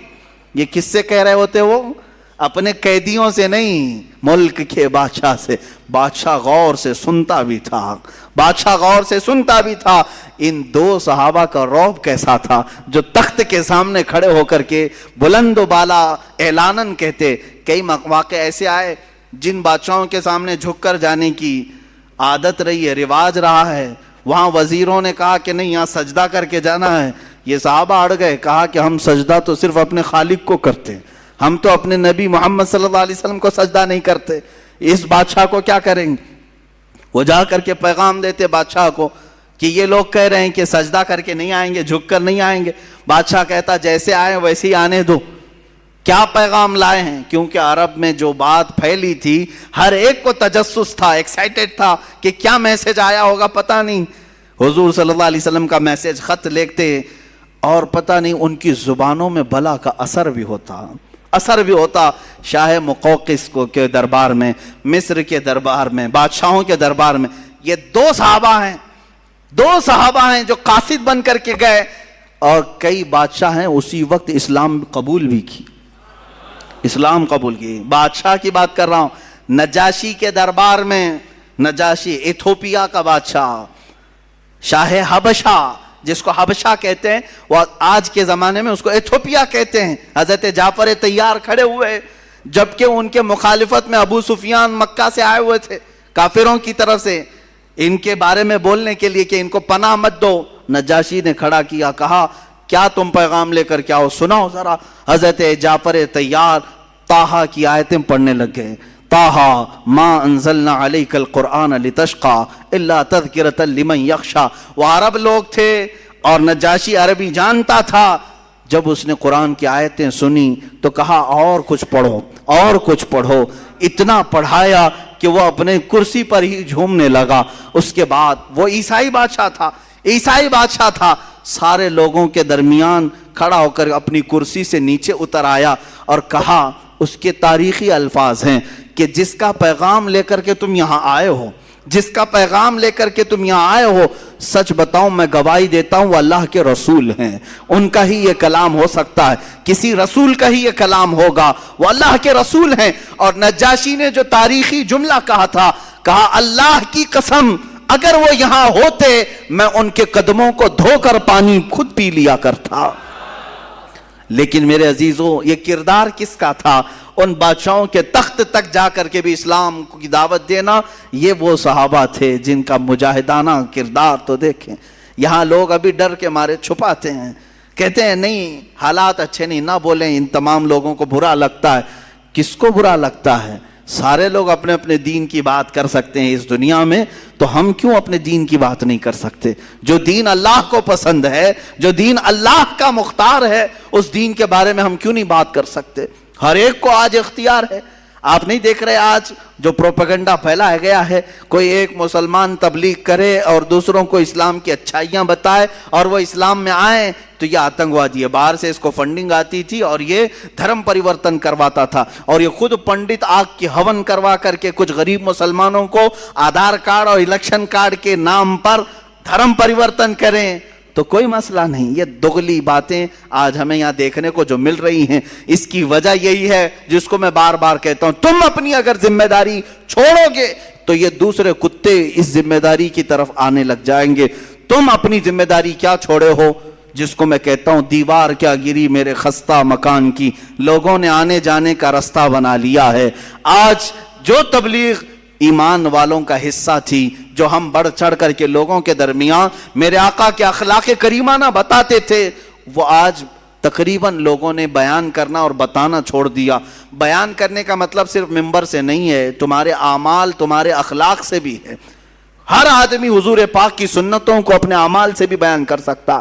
یہ کس سے کہہ رہے ہوتے؟ وہ اپنے قیدیوں سے نہیں، ملک کے بادشاہ سے. بادشاہ غور سے سنتا بھی تھا، بادشاہ غور سے سنتا بھی تھا. ان دو صحابہ کا رعب کیسا تھا جو تخت کے سامنے کھڑے ہو کر کے بلند و بالا اعلاناً کہتے. کئی مواقع ایسے آئے جن بادشاہوں کے سامنے جھک کر جانے کی عادت رہی ہے، رواج رہا ہے، وہاں وزیروں نے کہا کہ نہیں، یہاں سجدہ کر کے جانا ہے. یہ صحابہ اڑ گئے، کہا کہ ہم سجدہ تو صرف اپنے خالق کو کرتے ہیں، ہم تو اپنے نبی محمد صلی اللہ علیہ وسلم کو سجدہ نہیں کرتے، اس بادشاہ کو کیا کریں گے؟ وہ جا کر کے پیغام دیتے بادشاہ کو کہ یہ لوگ کہہ رہے ہیں کہ سجدہ کر کے نہیں آئیں گے، جھک کر نہیں آئیں گے. بادشاہ کہتا جیسے آئے ویسے ہی آنے دو. کیا پیغام لائے ہیں؟ کیونکہ عرب میں جو بات پھیلی تھی ہر ایک کو تجسس تھا، ایکسائٹڈ تھا کہ کیا میسج آیا ہوگا پتہ نہیں. حضور صلی اللہ علیہ وسلم کا میسج خط لکھتے اور پتہ نہیں ان کی زبانوں میں بلا کا اثر بھی ہوتا. شاہ مقوقس کو کے دربار میں، مصر کے دربار میں، بادشاہوں کے دربار میں یہ دو صحابہ ہیں جو قاصد بن کر کے گئے، اور کئی بادشاہ ہیں اسی وقت اسلام قبول کی. بادشاہ کی بات کر رہا ہوں. نجاشی کے دربار میں، نجاشی ایتھوپیا کا بادشاہ، شاہ حبشہ جس کو حبشہ کہتے ہیں، وہ آج کے زمانے میں اس کو ایتھوپیا کہتے ہیں. حضرت جعفر طیار کھڑے ہوئے جبکہ ان کے مخالفت میں ابو سفیان مکہ سے آئے ہوئے تھے کافروں کی طرف سے، ان کے بارے میں بولنے کے لیے کہ ان کو پناہ مت دو. نجاشی نے کھڑا کیا، کہا کیا تم پیغام لے کر کے آؤ، سناؤ ذرا. حضرت جعفر طیار طٰہٰ کی آیتیں پڑھنے لگ گئے. طٰہٰ ما انزلنا علیک القرآن لتشقیٰ الا تذکرۃ لمن یخشیٰ. وہ عرب لوگ تھے اور نجاشی عربی جانتا تھا. جب اس نے قرآن کی آیتیں سنی تو کہا اور کچھ پڑھو. اتنا پڑھایا کہ وہ اپنے کرسی پر ہی جھومنے لگا. اس کے بعد وہ عیسائی بادشاہ تھا، سارے لوگوں کے درمیان کھڑا ہو کر اپنی کرسی سے نیچے اتر آیا اور کہا، اس کے تاریخی الفاظ ہیں کہ جس کا پیغام لے کر کے تم یہاں آئے ہو، سچ بتاؤں میں گواہی دیتا ہوں وہ اللہ کے رسول ہیں. ان کا ہی یہ کلام ہو سکتا ہے، کسی رسول کا ہی یہ کلام ہوگا، وہ اللہ کے رسول ہیں. اور نجاشی نے جو تاریخی جملہ کہا تھا، کہا اللہ کی قسم اگر وہ یہاں ہوتے میں ان کے قدموں کو دھو کر پانی خود پی لیا کرتا. لیکن میرے عزیزوں، یہ کردار کس کا تھا؟ ان بادشاہوں کے تخت تک جا کر کے بھی اسلام کی دعوت دینا، یہ وہ صحابہ تھے جن کا مجاہدانہ کردار تو دیکھیں. یہاں لوگ ابھی ڈر کے مارے چھپاتے ہیں، کہتے ہیں نہیں حالات اچھے نہیں، نہ بولیں، ان تمام لوگوں کو برا لگتا ہے. کس کو برا لگتا ہے؟ سارے لوگ اپنے اپنے دین کی بات کر سکتے ہیں اس دنیا میں، تو ہم کیوں اپنے دین کی بات نہیں کر سکتے؟ جو دین اللہ کو پسند ہے، جو دین اللہ کا مختار ہے، اس دین کے بارے میں ہم کیوں نہیں بات کر سکتے؟ ہر ایک کو آج اختیار ہے. آپ نہیں دیکھ رہے آج جو پروپیگنڈا پھیلایا گیا ہے، کوئی ایک مسلمان تبلیغ کرے اور دوسروں کو اسلام کی اچھائیاں بتائے اور وہ اسلام میں آئیں تو یہ آتنکوادی ہے. باہر سے اس کو فنڈنگ آتی تھی اور یہ دھرم پریورتن کرواتا تھا، اور یہ خود پنڈت آگ کی ہون کروا کر کے کچھ غریب مسلمانوں کو آدھار کارڈ اور الیکشن کارڈ کے نام پر دھرم پریورتن کریں. تو کوئی مسئلہ نہیں. یہ دگلی باتیں آج ہمیں یہاں دیکھنے کو جو مل رہی ہیں، اس کی وجہ یہی ہے جس کو میں بار بار کہتا ہوں، تم اپنی اگر ذمہ داری چھوڑو گے تو یہ دوسرے کتے اس ذمہ داری کی طرف آنے لگ جائیں گے. تم اپنی ذمہ داری کیا چھوڑے ہو؟ جس کو میں کہتا ہوں دیوار کیا گری میرے خستہ مکان کی، لوگوں نے آنے جانے کا رستہ بنا لیا ہے. آج جو تبلیغ ایمان والوں کا حصہ تھی، جو ہم بڑھ چڑھ کر کے لوگوں کے درمیان میرے آقا کے اخلاق کریمانہ بتاتے تھے، وہ آج تقریباً لوگوں نے بیان کرنا اور بتانا چھوڑ دیا. بیان کرنے کا مطلب صرف ممبر سے نہیں ہے، تمہارے اعمال تمہارے اخلاق سے بھی ہے. ہر آدمی حضور پاک کی سنتوں کو اپنے اعمال سے بھی بیان کر سکتا.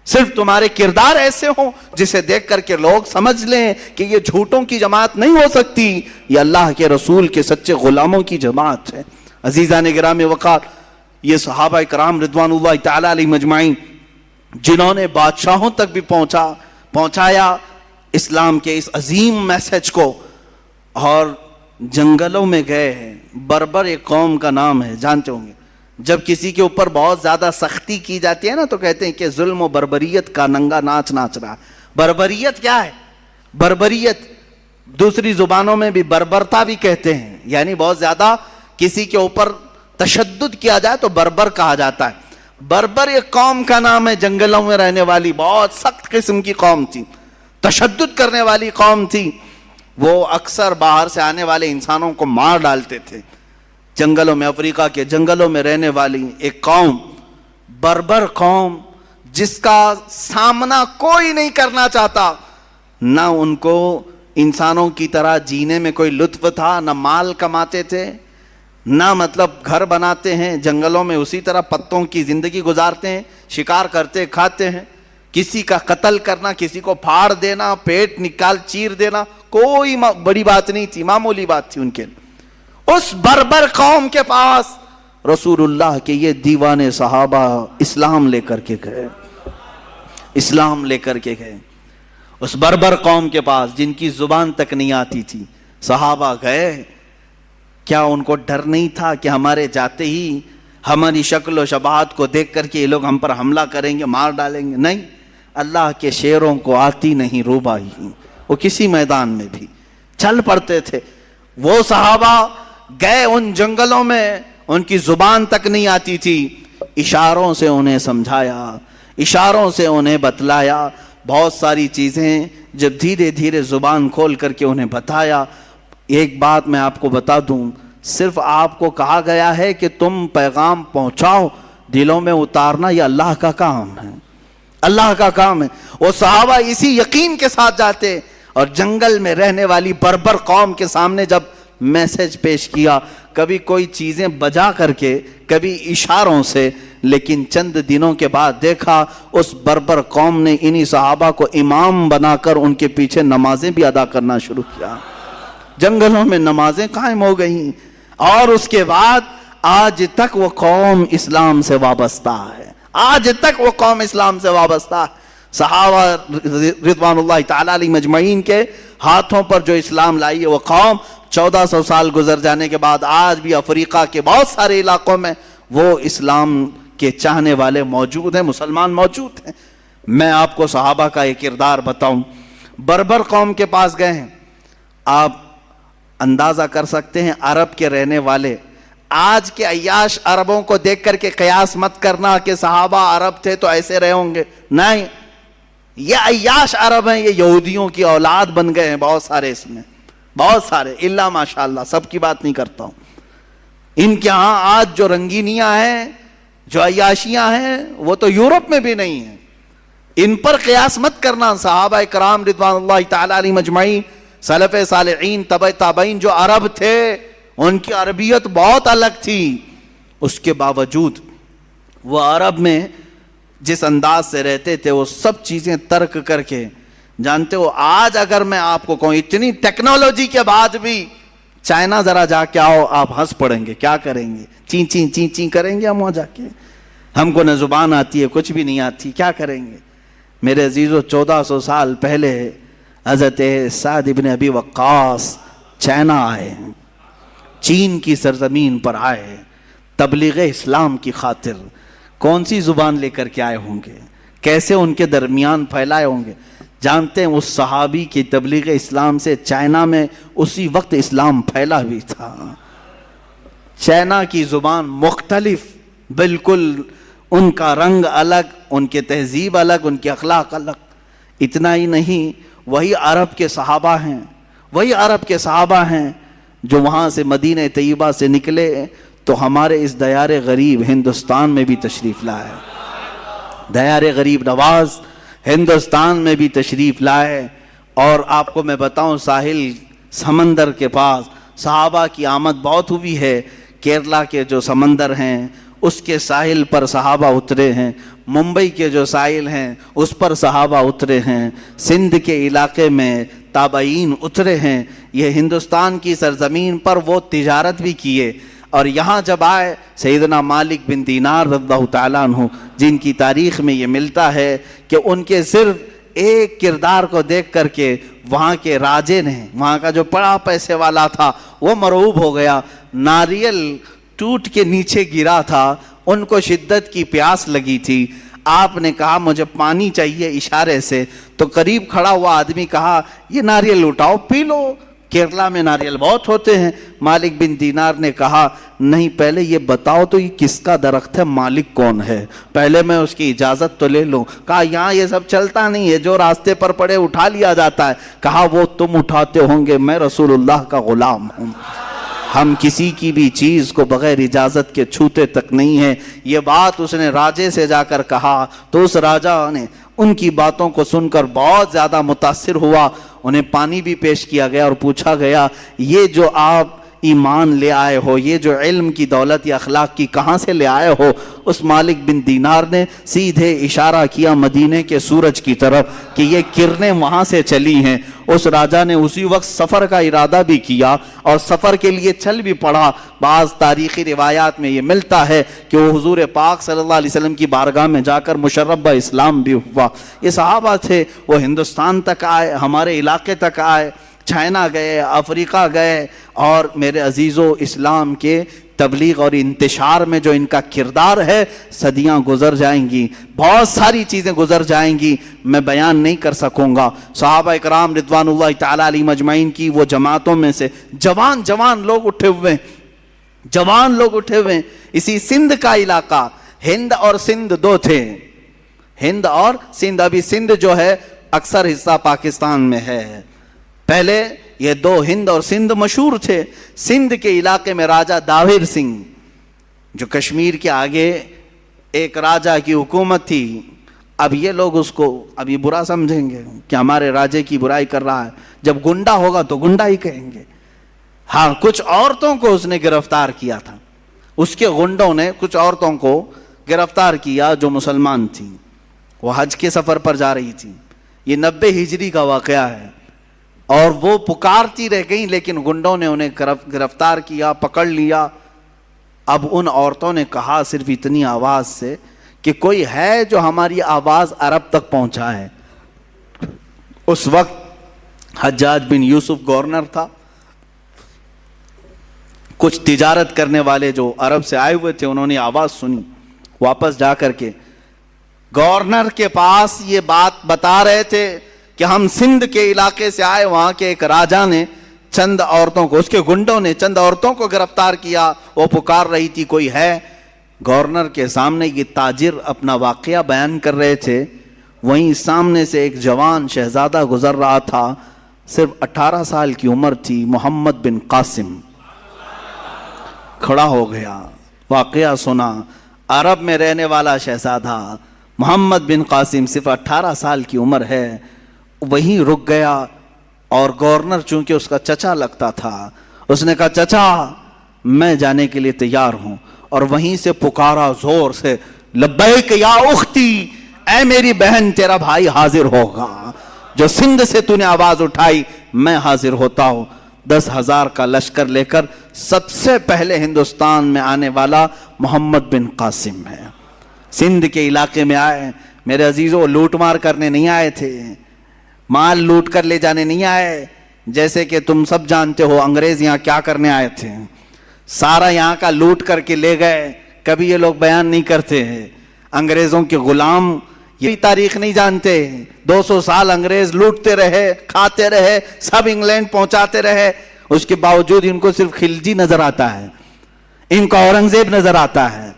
صرف تمہارے کردار ایسے ہوں جسے دیکھ کر کے لوگ سمجھ لیں کہ یہ جھوٹوں کی جماعت نہیں ہو سکتی، یہ اللہ کے رسول کے سچے غلاموں کی جماعت ہے. عزیزان گرامی وقار، یہ صحابہ کرام رضوان اللہ تعالی علیہ مجمعین جنہوں نے بادشاہوں تک بھی پہنچایا اسلام کے اس عظیم میسج کو، اور جنگلوں میں گئے ہیں. بربر ایک قوم کا نام ہے، جانتے ہوں گے. جب کسی کے اوپر بہت زیادہ سختی کی جاتی ہے نا تو کہتے ہیں کہ ظلم و بربریت کا ننگا ناچ ناچ رہا. بربریت کیا ہے؟ بربریت دوسری زبانوں میں بھی بربرتا بھی کہتے ہیں، یعنی بہت زیادہ کسی کے اوپر تشدد کیا جائے تو بربر کہا جاتا ہے. بربر ایک قوم کا نام ہے، جنگلوں میں رہنے والی بہت سخت قسم کی قوم تھی، تشدد کرنے والی قوم تھی. وہ اکثر باہر سے آنے والے انسانوں کو مار ڈالتے تھے. جنگلوں میں، افریقہ کے جنگلوں میں رہنے والی ایک قوم، بربر قوم، جس کا سامنا کوئی نہیں کرنا چاہتا. نہ ان کو انسانوں کی طرح جینے میں کوئی لطف تھا، نہ مال کماتے تھے، نہ مطلب گھر بناتے ہیں جنگلوں میں اسی طرح پتوں کی زندگی گزارتے ہیں، شکار کرتے کھاتے ہیں. کسی کا قتل کرنا، کسی کو پھاڑ دینا، پیٹ نکال چیر دینا کوئی بڑی بات نہیں تھی، معمولی بات تھی ان کے. اس بربر قوم کے پاس رسول اللہ کے یہ دیوانے صحابہ اسلام لے کر کے گئے. اسلام لے کر کے گئے اس بربر قوم کے پاس جن کی زبان تک نہیں آتی تھی. صحابہ گئے. کیا ان کو ڈر نہیں تھا کہ ہمارے جاتے ہی ہماری شکل و شباہت کو دیکھ کر کے یہ لوگ ہم پر حملہ کریں گے، مار ڈالیں گے؟ نہیں، اللہ کے شیروں کو آتی نہیں روبائی، وہ کسی میدان میں بھی چل پڑتے تھے. وہ صحابہ گئے ان جنگلوں میں، ان کی زبان تک نہیں آتی تھی، اشاروں سے انہیں سمجھایا، اشاروں سے انہیں بتلایا بہت ساری چیزیں. جب دھیرے دھیرے زبان کھول کر کے انہیں بتایا. ایک بات میں آپ کو بتا دوں، صرف آپ کو کہا گیا ہے کہ تم پیغام پہنچاؤ، دلوں میں اتارنا یہ اللہ کا کام ہے، اللہ کا کام ہے. وہ صحابہ اسی یقین کے ساتھ جاتے اور جنگل میں رہنے والی بربر قوم کے سامنے جب میسج پیش کیا، کبھی کوئی چیزیں بجا کر کے، کبھی اشاروں سے، لیکن چند دنوں کے بعد دیکھا اس بربر قوم نے انہی صحابہ کو امام بنا کر ان کے پیچھے نمازیں بھی ادا کرنا شروع کیا. جنگلوں میں نمازیں قائم ہو گئیں، اور اس کے بعد آج تک وہ قوم اسلام سے وابستہ ہے. آج تک وہ قوم اسلام سے وابستہ ہے. صحابہ رضوان اللہ تعالی علیہ مجمعین کے ہاتھوں پر جو اسلام لائی ہے وہ قوم 1400 سال گزر جانے کے بعد آج بھی افریقہ کے بہت سارے علاقوں میں وہ اسلام کے چاہنے والے موجود ہیں، مسلمان موجود ہیں. میں آپ کو صحابہ کا ایک کردار بتاؤں. بربر قوم کے پاس گئے ہیں. آپ اندازہ کر سکتے ہیں عرب کے رہنے والے آج کے عیاش عربوں کو دیکھ کر کے قیاس مت کرنا کہ صحابہ عرب تھے تو ایسے رہے ہوں گے. نہیں، یہ عیاش عرب ہیں، یہ یہودیوں کی اولاد بن گئے ہیں بہت سارے، اس میں بہت سارے، اللہ ماشاءاللہ، سب کی بات نہیں کرتا ہوں. ان کے ہاں آج جو رنگینیاں ہیں، جو عیاشیاں ہیں، وہ تو یورپ میں بھی نہیں ہیں. ان پر قیاس مت کرنا. صحابہ کرام رضوان اللہ تعالی علیہ مجمعین، سلف صالحین، تبع تابعین جو عرب تھے، ان کی عربیت بہت الگ تھی. اس کے باوجود وہ عرب میں جس انداز سے رہتے تھے وہ سب چیزیں ترک کر کے، جانتے ہو آج اگر میں آپ کو کہوں اتنی ٹیکنالوجی کے بعد بھی چائنا ذرا جا کے آؤ، آپ ہنس پڑیں گے. کیا کریں گے؟ چین چین چین چین کریں گے ہم وہاں جا کے. ہم کو نہ زبان آتی ہے، کچھ بھی نہیں آتی، کیا کریں گے؟ میرے عزیزو، 1400 سال پہلے حضرت سعد ابن ابی وقاص چائنا آئے ہیں، چین کی سرزمین پر آئے تبلیغ اسلام کی خاطر. کون سی زبان لے کر کے آئے ہوں گے, کیسے ان کے درمیان پھیلائے ہوں گے. جانتے ہیں اس صحابی کی تبلیغ اسلام سے چائنا میں اسی وقت اسلام پھیلا بھی تھا. چائنا کی زبان مختلف بالکل, ان کا رنگ الگ, ان کے تہذیب الگ, ان کے اخلاق الگ. اتنا ہی نہیں, وہی عرب کے صحابہ ہیں, وہی عرب کے صحابہ ہیں جو وہاں سے مدینہ طیبہ سے نکلے تو ہمارے اس دیار غریب ہندوستان میں بھی تشریف لائے. دیار غریب نواز ہندوستان میں بھی تشریف لائے. اور آپ کو میں بتاؤں, ساحل سمندر کے پاس صحابہ کی آمد بہت ہوئی ہے. کیرلا کے جو سمندر ہیں اس کے ساحل پر صحابہ اترے ہیں, ممبئی کے جو ساحل ہیں اس پر صحابہ اترے ہیں, سندھ کے علاقے میں تابعین اترے ہیں. یہ ہندوستان کی سرزمین پر وہ تجارت بھی کیے. اور یہاں جب آئے سیدنا مالک بن دینار رضی اللہ تعالیٰ عنہ, جن کی تاریخ میں یہ ملتا ہے کہ ان کے صرف ایک کردار کو دیکھ کر کے وہاں کے راجے نے, وہاں کا جو بڑا پیسے والا تھا وہ مرعوب ہو گیا. ناریل ٹوٹ کے نیچے گرا تھا, ان کو شدت کی پیاس لگی تھی. آپ نے کہا مجھے پانی چاہیے اشارے سے, تو قریب کھڑا ہوا آدمی کہا یہ ناریل اٹھاؤ پی لو, کیرلا میں ناریل بہت ہوتے ہیں. مالک بن دینار نے کہا نہیں, پہلے یہ بتاؤ تو یہ کس کا درخت ہے, مالک کون ہے, پہلے میں اس کی اجازت تو لے لوں. کہا یہاں یہ سب چلتا نہیں ہے, جو راستے پر پڑے اٹھا لیا جاتا ہے. کہا وہ تم اٹھاتے ہوں گے, میں رسول اللہ کا غلام ہوں, ہم کسی کی بھی چیز کو بغیر اجازت کے چھوتے تک نہیں ہیں. یہ بات اس نے راجے سے جا کر کہا تو اس راجا نے ان کی باتوں کو سن کر بہت زیادہ متاثر ہوا. انہیں پانی بھی پیش کیا گیا اور پوچھا گیا یہ جو آپ ایمان لے آئے ہو, یہ جو علم کی دولت یا اخلاق کی کہاں سے لے آئے ہو؟ اس مالک بن دینار نے سیدھے اشارہ کیا مدینے کے سورج کی طرف کہ یہ کرنیں وہاں سے چلی ہیں. اس راجا نے اسی وقت سفر کا ارادہ بھی کیا اور سفر کے لیے چل بھی پڑا. بعض تاریخی روایات میں یہ ملتا ہے کہ وہ حضور پاک صلی اللہ علیہ وسلم کی بارگاہ میں جا کر مشرف اسلام بھی ہوا. یہ صحابہ تھے, وہ ہندوستان تک آئے, ہمارے علاقے تک آئے, چائنا گئے, افریقہ گئے, اور میرے عزیزو اسلام کے تبلیغ اور انتشار میں جو ان کا کردار ہے, صدیاں گزر جائیں گی, بہت ساری چیزیں گزر جائیں گی, میں بیان نہیں کر سکوں گا. صحابہ اکرام رضوان اللہ تعالیٰ علیہم اجمعین کی وہ جماعتوں میں سے جوان لوگ اٹھے ہوئے, جوان لوگ اٹھے ہوئے. اسی سندھ کا علاقہ, ہند اور سندھ دو تھے, ہند اور سندھ. ابھی سندھ جو ہے اکثر حصہ پاکستان میں ہے, پہلے یہ دو ہند اور سندھ مشہور تھے. سندھ کے علاقے میں راجہ داہر سنگھ, جو کشمیر کے آگے ایک راجہ کی حکومت تھی. اب یہ لوگ اس کو ابھی برا سمجھیں گے کہ ہمارے راجے کی برائی کر رہا ہے, جب گنڈا ہوگا تو گنڈا ہی کہیں گے. ہاں, کچھ عورتوں کو اس نے گرفتار کیا تھا, اس کے گنڈوں نے کچھ عورتوں کو گرفتار کیا جو مسلمان تھیں, وہ حج کے سفر پر جا رہی تھی. یہ 90 ہجری کا واقعہ ہے, اور وہ پکارتی رہ گئیں, لیکن گنڈوں نے انہیں گرفتار کیا, پکڑ لیا. اب ان عورتوں نے کہا صرف اتنی آواز سے کہ کوئی ہے جو ہماری آواز عرب تک پہنچائے. اس وقت حجاج بن یوسف گورنر تھا. کچھ تجارت کرنے والے جو عرب سے آئے ہوئے تھے انہوں نے آواز سنی, واپس جا کر کے گورنر کے پاس یہ بات بتا رہے تھے کہ ہم سندھ کے علاقے سے آئے. وہاں کے ایک راجہ نے چند عورتوں کو, اس کے گنڈوں نے چند عورتوں کو گرفتار کیا, وہ پکار رہی تھی کوئی ہے. گورنر کے سامنے یہ تاجر اپنا واقعہ بیان کر رہے تھے, وہیں سامنے سے ایک جوان شہزادہ گزر رہا تھا, صرف 18 سال کی عمر تھی, محمد بن قاسم. کھڑا ہو گیا, واقعہ سنا, عرب میں رہنے والا شہزادہ محمد بن قاسم, صرف 18 سال کی عمر ہے. وہیں رک گیا, اور گورنر چونکہ اس کا چچا لگتا تھا, اس نے کہا چچا میں جانے کے لیے تیار ہوں. اور وہیں سے پکارا زور سے, لبیک یا اختی, اے میری بہن تیرا بھائی حاضر ہوگا. جو سندھ سے تو نے آواز اٹھائی میں حاضر ہوتا ہوں. 10,000 کا لشکر لے کر سب سے پہلے ہندوستان میں آنے والا محمد بن قاسم ہے. سندھ کے علاقے میں آئے. میرے عزیزوں, لوٹ مار کرنے نہیں آئے تھے, مال لوٹ کر لے جانے نہیں آئے. جیسے کہ تم سب جانتے ہو انگریز یہاں کیا کرنے آئے تھے, سارا یہاں کا لوٹ کر کے لے گئے. کبھی یہ لوگ بیان نہیں کرتے ہیں, انگریزوں کے غلام یہ تاریخ نہیں جانتے. 200 سال انگریز لوٹتے رہے, کھاتے رہے, سب انگلینڈ پہنچاتے رہے, اس کے باوجود ان کو صرف خلجی نظر آتا ہے, ان کو اورنگزیب نظر آتا ہے.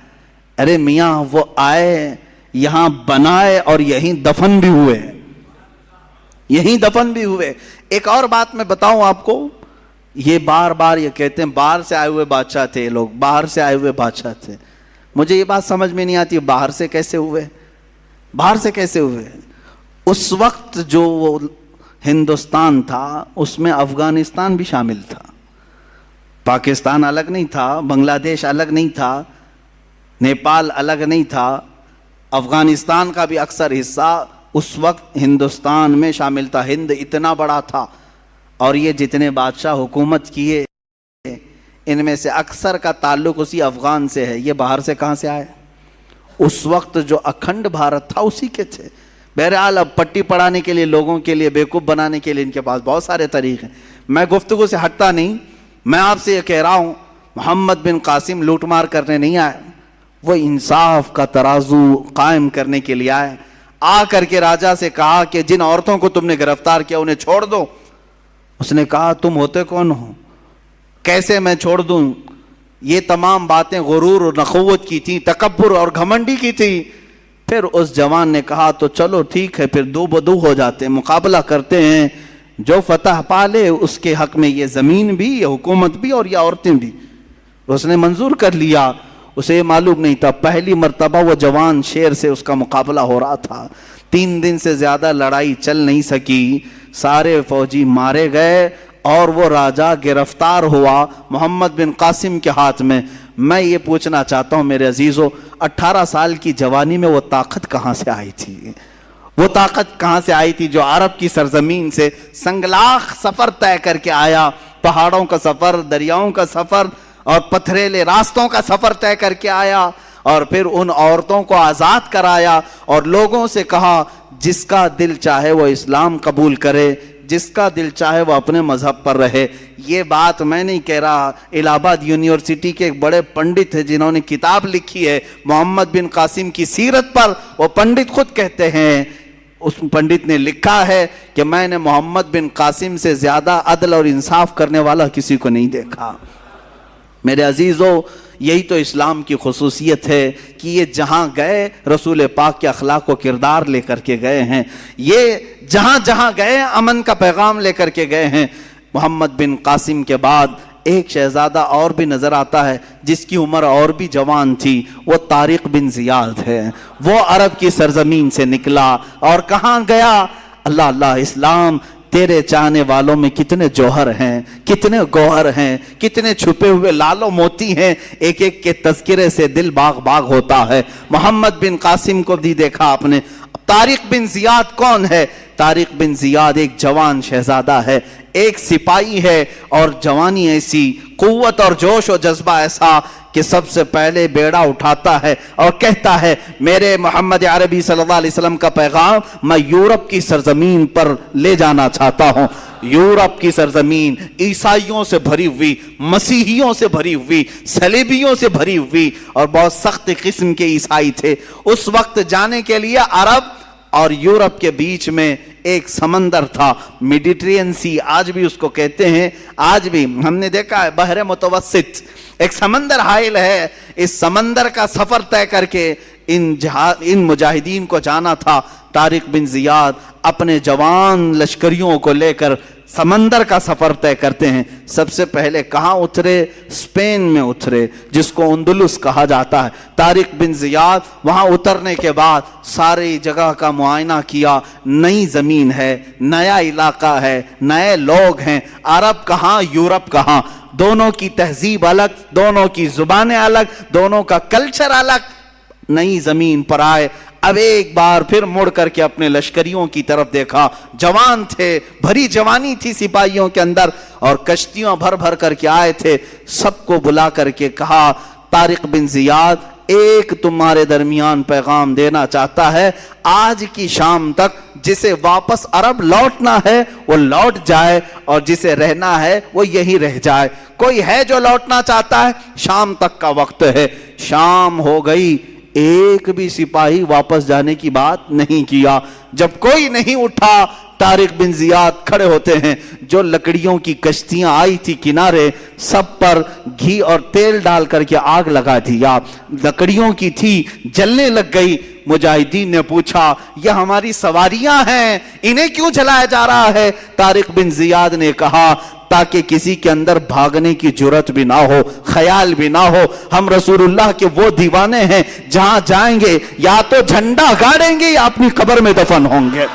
ارے میاں وہ آئے, یہاں بنائے اور یہیں دفن بھی ہوئے, یہیں دفن بھی ہوئے. ایک اور بات میں بتاؤں آپ کو, یہ بار بار یہ کہتے ہیں باہر سے آئے ہوئے بادشاہ تھے لوگ, باہر سے آئے ہوئے بادشاہ تھے. مجھے یہ بات سمجھ میں نہیں آتی باہر سے کیسے ہوئے, باہر سے کیسے ہوئے. اس وقت جو وہ ہندوستان تھا اس میں افغانستان بھی شامل تھا, پاکستان الگ نہیں تھا, بنگلہ دیش الگ نہیں تھا, نیپال الگ نہیں تھا. افغانستان کا بھی اکثر حصہ اس وقت ہندوستان میں شامل تھا. ہند اتنا بڑا تھا, اور یہ جتنے بادشاہ حکومت کیے ان میں سے اکثر کا تعلق اسی افغان سے ہے. یہ باہر سے کہاں سے آئے؟ اس وقت جو اکھنڈ بھارت تھا اسی کے تھے. بہرحال اب پٹی پڑھانے کے لیے, لوگوں کے لیے بیوقوف بنانے کے لیے ان کے پاس بہت سارے طریقے ہیں. میں گفتگو سے ہٹتا نہیں, میں آپ سے یہ کہہ رہا ہوں محمد بن قاسم لوٹ مار کرنے نہیں آئے, وہ انصاف کا ترازو قائم کرنے کے لیے آئے. آ کر کے راجا سے کہا کہ جن عورتوں کو تم نے گرفتار کیا انہیں چھوڑ دو. اس نے کہا تم ہوتے کون ہو, کیسے میں چھوڑ دوں؟ یہ تمام باتیں غرور اور نخوت کی تھی, تکبر اور گھمنڈی کی تھی. پھر اس جوان نے کہا تو چلو ٹھیک ہے, پھر دو بدو ہو جاتے ہیں, مقابلہ کرتے ہیں, جو فتح پالے اس کے حق میں یہ زمین بھی, یہ حکومت بھی اور یہ عورتیں بھی. اس نے منظور کر لیا. اسے یہ معلوم نہیں تھا پہلی مرتبہ وہ جوان شیر سے اس کا مقابلہ ہو رہا تھا. 3 دن سے زیادہ لڑائی چل نہیں سکی, سارے فوجی مارے گئے اور وہ راجہ گرفتار ہوا محمد بن قاسم کے ہاتھ میں. میں یہ پوچھنا چاہتا ہوں میرے عزیزو, 18 سال کی جوانی میں وہ طاقت کہاں سے آئی تھی؟ وہ طاقت کہاں سے آئی تھی جو عرب کی سرزمین سے سنگلاخ سفر طے کر کے آیا, پہاڑوں کا سفر, دریاؤں کا سفر اور پتھریلے راستوں کا سفر طے کر کے آیا, اور پھر ان عورتوں کو آزاد کرایا اور لوگوں سے کہا جس کا دل چاہے وہ اسلام قبول کرے, جس کا دل چاہے وہ اپنے مذہب پر رہے. یہ بات میں نہیں کہہ رہا, الہ آباد یونیورسٹی کے ایک بڑے پنڈت ہیں جنہوں نے کتاب لکھی ہے محمد بن قاسم کی سیرت پر, وہ پنڈت خود کہتے ہیں, اس پنڈت نے لکھا ہے کہ میں نے محمد بن قاسم سے زیادہ عدل اور انصاف کرنے والا کسی کو نہیں دیکھا. میرے عزیزو, یہی تو اسلام کی خصوصیت ہے کہ یہ جہاں گئے رسول پاک کے اخلاق و کردار لے کر کے گئے ہیں, یہ جہاں جہاں گئے امن کا پیغام لے کر کے گئے ہیں. محمد بن قاسم کے بعد ایک شہزادہ اور بھی نظر آتا ہے جس کی عمر اور بھی جوان تھی, وہ طارق بن زیاد ہے. وہ عرب کی سرزمین سے نکلا اور کہاں گیا؟ اللہ اللہ, اسلام تیرے چاہنے والوں میں کتنے جوہر ہیں, کتنے گوہر ہیں, کتنے چھپے ہوئے لال و موتی ہیں, ایک ایک کے تذکرے سے دل باغ باغ ہوتا ہے. محمد بن قاسم کو بھی دیکھا آپ نے. طارق بن زیاد کون ہے؟ طارق بن زیاد ایک جوان شہزادہ ہے, ایک سپاہی ہے, اور جوانی ایسی, قوت اور جوش و جذبہ ایسا کہ سب سے پہلے بیڑا اٹھاتا ہے اور کہتا ہے میرے محمد عربی صلی اللہ علیہ وسلم کا پیغام میں یورپ کی سرزمین پر لے جانا چاہتا ہوں. یورپ کی سرزمین عیسائیوں سے بھری ہوئی, مسیحیوں سے بھری ہوئی, صلیبیوں سے بھری ہوئی, اور بہت سخت قسم کے عیسائی تھے. اس وقت جانے کے لیے عرب اور یورپ کے بیچ میں ایک سمندر تھا, میڈیٹرین سی آج بھی اس کو کہتے ہیں. آج بھی ہم نے دیکھا ہے بحر متوسط ایک سمندر حائل ہے. اس سمندر کا سفر طے کر کے ان مجاہدین کو جانا تھا. طارق بن زیاد اپنے جوان لشکریوں کو لے کر سمندر کا سفر طے کرتے ہیں. سب سے پہلے کہاں اترے؟ اسپین میں اترے, جس کو اندلس کہا جاتا ہے. طارق بن زیاد وہاں اترنے کے بعد ساری جگہ کا معائنہ کیا. نئی زمین ہے, نیا علاقہ ہے, نئے لوگ ہیں. عرب کہاں, یورپ کہاں, دونوں کی تہذیب الگ, دونوں کی زبانیں الگ, دونوں کا کلچر الگ. نئی زمین پر آئے. اب ایک بار پھر مڑ کر کے اپنے لشکریوں کی طرف دیکھا. جوان تھے, بھری جوانی تھی سپاہیوں کے اندر, اور کشتیاں بھر بھر کر کے آئے تھے. سب کو بلا کر کے کہا طارق بن زیاد ایک تمہارے درمیان پیغام دینا چاہتا ہے, آج کی شام تک جسے واپس عرب لوٹنا ہے وہ لوٹ جائے, اور جسے رہنا ہے وہ یہی رہ جائے. کوئی ہے جو لوٹنا چاہتا ہے؟ شام تک کا وقت ہے. شام ہو گئی, ایک بھی سپاہی واپس جانے کی بات نہیں کیا۔ جب کوئی نہیں اٹھا طارق بن زیاد کھڑے ہوتے ہیں، جو لکڑیوں کی کشتیاں آئی تھی کنارے سب پر گھی اور تیل ڈال کر کے آگ لگا دیا، لکڑیوں کی تھی جلنے لگ گئی۔ مجاہدین نے پوچھا یہ ہماری سواریاں ہیں انہیں کیوں جلایا جا رہا ہے؟ طارق بن زیاد نے کہا تاکہ کسی کے اندر بھاگنے کی جرت بھی نہ ہو، خیال بھی نہ ہو۔ ہم رسول اللہ کے وہ دیوانے ہیں جہاں جائیں گے یا تو جھنڈا گاڑیں گے یا اپنی قبر میں دفن ہوں گے۔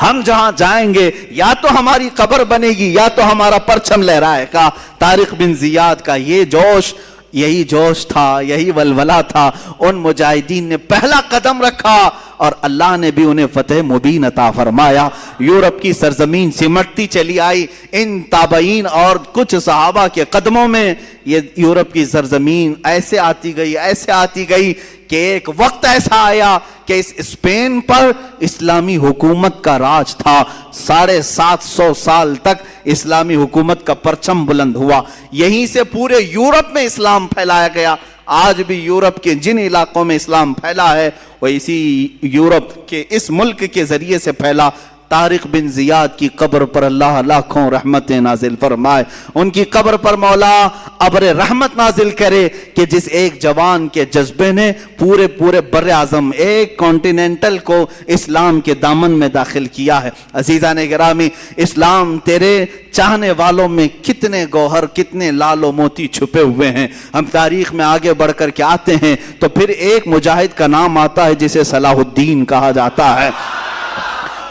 ہم جہاں جائیں گے یا تو ہماری قبر بنے گی یا تو ہمارا پرچم لہرائے گا۔ طارق بن زیاد کا یہ جوش، یہی جوش تھا، یہی ولولہ تھا۔ ان مجاہدین نے پہلا قدم رکھا اور اللہ نے بھی انہیں فتح مبین عطا فرمایا۔ یورپ کی سرزمین سمٹتی چلی آئی ان تابعین اور کچھ صحابہ کے قدموں میں۔ یہ یورپ کی سرزمین ایسے آتی گئی، ایسے آتی گئی کہ ایک وقت ایسا آیا کہ اس اسپین پر اسلامی حکومت کا راج تھا۔ 750 سال تک اسلامی حکومت کا پرچم بلند ہوا، یہیں سے پورے یورپ میں اسلام پھیلایا گیا۔ آج بھی یورپ کے جن علاقوں میں اسلام پھیلا ہے وہ اسی یورپ کے اس ملک کے ذریعے سے پھیلا۔ طارق بن زیاد کی قبر پر اللہ لاکھوں رحمتیں نازل فرمائے، ان کی قبر پر مولا ابر رحمت نازل کرے کہ جس ایک جوان کے جذبے نے پورے بر اعظم ایک کانٹیننٹل کو اسلام کے دامن میں داخل کیا ہے۔ عزیزان گرامی، اسلام تیرے چاہنے والوں میں کتنے گوہر، کتنے لال و موتی چھپے ہوئے ہیں۔ ہم تاریخ میں آگے بڑھ کر کے آتے ہیں تو پھر ایک مجاہد کا نام آتا ہے جسے صلاح الدین کہا جاتا ہے۔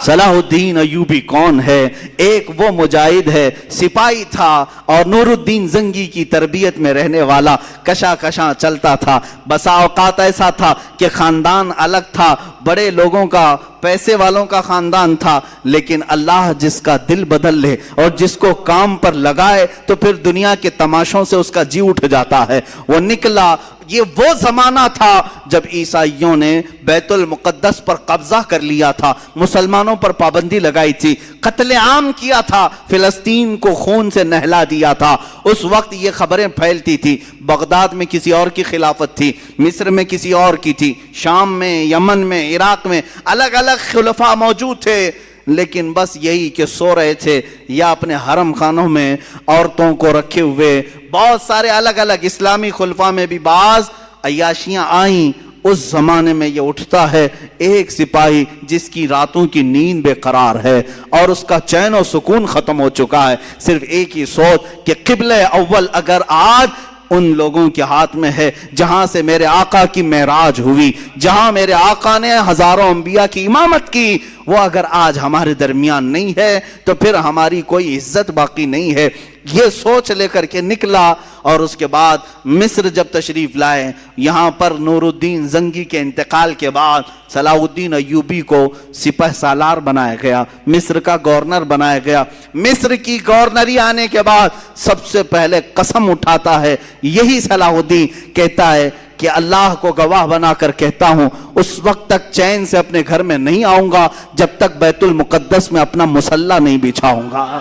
صلاح الدین ایوبی کون ہے؟ ایک وہ مجاہد ہے، سپاہی تھا اور نور الدین زنگی کی تربیت میں رہنے والا، کشا چلتا تھا۔ بسا اوقات ایسا تھا کہ خاندان الگ تھا، بڑے لوگوں کا، پیسے والوں کا خاندان تھا، لیکن اللہ جس کا دل بدل لے اور جس کو کام پر لگائے تو پھر دنیا کے تماشوں سے اس کا جی اٹھ جاتا ہے۔ وہ نکلا۔ یہ وہ زمانہ تھا جب عیسائیوں نے بیت المقدس پر قبضہ کر لیا تھا، مسلمانوں پر پابندی لگائی تھی، قتل عام کیا تھا، فلسطین کو خون سے نہلا دیا تھا۔ اس وقت یہ خبریں پھیلتی تھی۔ بغداد میں کسی اور کی خلافت تھی، مصر میں کسی اور کی تھی، شام میں، یمن میں، عراق میں الگ الگ خلفاء موجود تھے، لیکن بس یہی کہ سو رہے تھے یا اپنے حرم خانوں میں عورتوں کو رکھے ہوئے۔ بہت سارے الگ الگ اسلامی خلفاء میں بھی بعض عیاشیاں آئیں۔ اس زمانے میں یہ اٹھتا ہے ایک سپاہی جس کی راتوں کی نیند بے قرار ہے اور اس کا چین و سکون ختم ہو چکا ہے، صرف ایک ہی سوچ کہ قبلہ اول اگر آج ان لوگوں کے ہاتھ میں ہے جہاں سے میرے آقا کی معراج ہوئی، جہاں میرے آقا نے ہزاروں انبیاء کی امامت کی، وہ اگر آج ہمارے درمیان نہیں ہے تو پھر ہماری کوئی عزت باقی نہیں ہے۔ یہ سوچ لے کر کے نکلا اور اس کے بعد مصر جب تشریف لائے، یہاں پر نور الدین زنگی کے انتقال کے بعد صلاح الدین ایوبی کو سپہ سالار بنایا گیا، مصر کا گورنر بنایا گیا۔ مصر کی گورنری آنے کے بعد سب سے پہلے قسم اٹھاتا ہے یہی صلاح الدین، کہتا ہے کہ اللہ کو گواہ بنا کر کہتا ہوں اس وقت تک چین سے اپنے گھر میں نہیں آؤں گا جب تک بیت المقدس میں اپنا مصلی نہیں بچھاؤں گا۔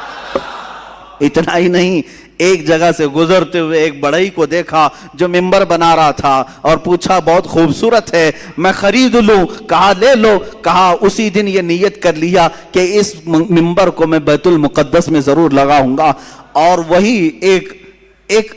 اتنا ہی نہیں، ایک جگہ سے گزرتے ہوئے ایک بڑھئی کو دیکھا جو ممبر بنا رہا تھا اور پوچھا بہت خوبصورت ہے، میں خرید لوں؟ کہا لے لو۔ کہا اسی دن یہ نیت کر لیا کہ اس ممبر کو میں بیت المقدس میں ضرور لگاؤں گا، اور وہی ایک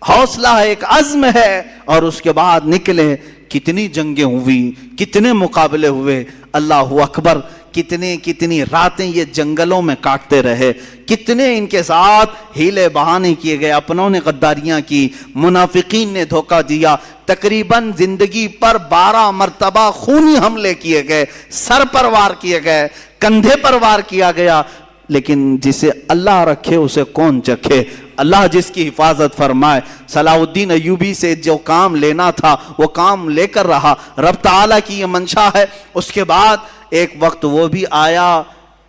حوصلہ ہے، ایک عزم ہے، اور اس کے بعد نکلے۔ کتنی جنگیں ہوئی، کتنے مقابلے ہوئے، اللہ اکبر، کتنی راتیں یہ جنگلوں میں کاٹتے رہے، کتنے ان کے ساتھ ہیلے بہانے کیے گئے، اپنوں نے غداریاں کی، منافقین نے دھوکہ دیا، تقریباً زندگی پر 12 مرتبہ خونی حملے کیے گئے، سر پر وار کیے گئے، کندھے پر وار کیا گیا، لیکن جسے اللہ رکھے اسے کون چکھے؟ اللہ جس کی حفاظت فرمائے۔ صلاح الدین ایوبی سے جو کام لینا تھا وہ کام لے کر رہا، رب تعالیٰ کی یہ منشا ہے۔ اس کے بعد ایک وقت وہ بھی آیا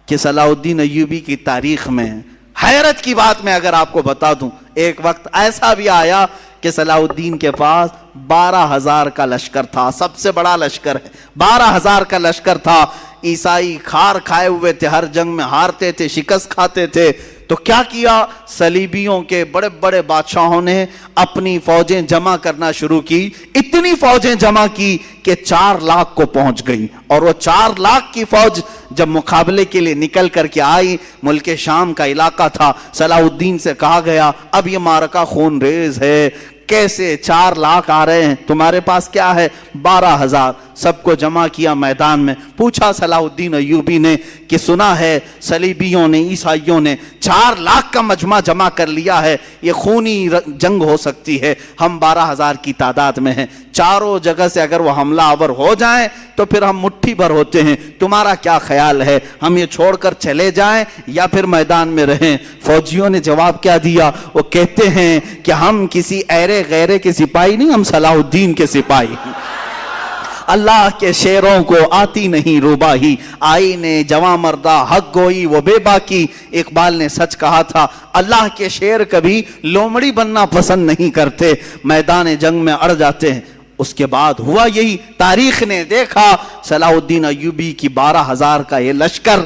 کہ صلاح الدین ایوبی کی تاریخ میں حیرت کی بات میں اگر آپ کو بتا دوں، ایک وقت ایسا بھی آیا کہ صلاح الدین کے پاس 12,000 کا لشکر تھا، سب سے بڑا لشکر ہے، 12,000 کا لشکر تھا۔ عیسائی کھار کھائے ہوئے تھے، ہر جنگ میں ہارتے تھے، شکست کھاتے تھے، تو کیا کیا؟ صلیبیوں کے بڑے بڑے بادشاہوں نے اپنی فوجیں جمع کرنا شروع کی. اتنی فوجیں جمع کی کہ 4 لاکھ کو پہنچ گئی. اور وہ 4 لاکھ کی فوج جب مقابلے کے لیے نکل کر کے آئی، ملک شام کا علاقہ تھا، صلاح الدین سے کہا گیا اب یہ معرکہ خون ریز ہے، کیسے 4 لاکھ آ رہے ہیں، تمہارے پاس کیا ہے؟ 12,000. سب کو جمع کیا میدان میں. پوچھا صلاح الدین ایوبی نے کہ سنا ہے صلیبیوں نے، عیسائیوں نے 4 لاکھ کا مجمع جمع کر لیا ہے، یہ خونی جنگ ہو سکتی ہے، ہم 12,000 کی تعداد میں ہیں، چاروں جگہ سے اگر وہ حملہ آور ہو جائیں تو پھر ہم مٹھی بھر ہوتے ہیں، تمہارا کیا خیال ہے، ہم یہ چھوڑ کر چلے جائیں یا پھر میدان میں رہیں؟ فوجیوں نے جواب کیا دیا؟ وہ کہتے ہیں کہ ہم کسی ایرے غیرے کے سپاہی نہیں، ہم صلاح الدین کے سپاہی ہیں. اللہ کے شیروں کو آتی نہیں روباہی، آئی نے جواں مردہ حق گوئی وہ بے باکی. اقبال نے سچ کہا تھا، اللہ کے شیر کبھی لومڑی بننا پسند نہیں کرتے، میدان جنگ میں اڑ جاتے ہیں. اس کے بعد ہوا یہی، تاریخ نے دیکھا صلاح الدین ایوبی کی 12,000 کا یہ لشکر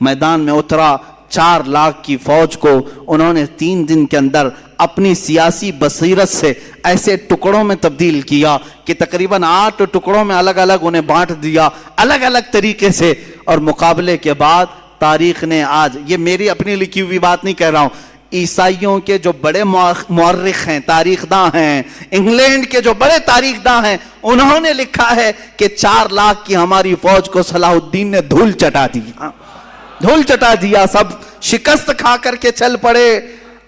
میدان میں اترا. 4 لاکھ کی فوج کو انہوں نے 3 دن کے اندر اپنی سیاسی بصیرت سے ایسے ٹکڑوں میں تبدیل کیا کہ تقریباً 8 ٹکڑوں میں الگ الگ انہیں بانٹ دیا، الگ الگ طریقے سے. اور مقابلے کے بعد تاریخ نے آج، یہ میری اپنی لکھی ہوئی بات نہیں کہہ رہا ہوں، عیسائیوں کے جو بڑے مورخ ہیں، تاریخ داں ہیں، انگلینڈ کے جو بڑے تاریخ داں ہیں، انہوں نے لکھا ہے کہ 4 لاکھ کی ہماری فوج کو صلاح الدین نے دھول چٹا دیا، دھول چٹا دیا، سب شکست کھا کر کے چل پڑے.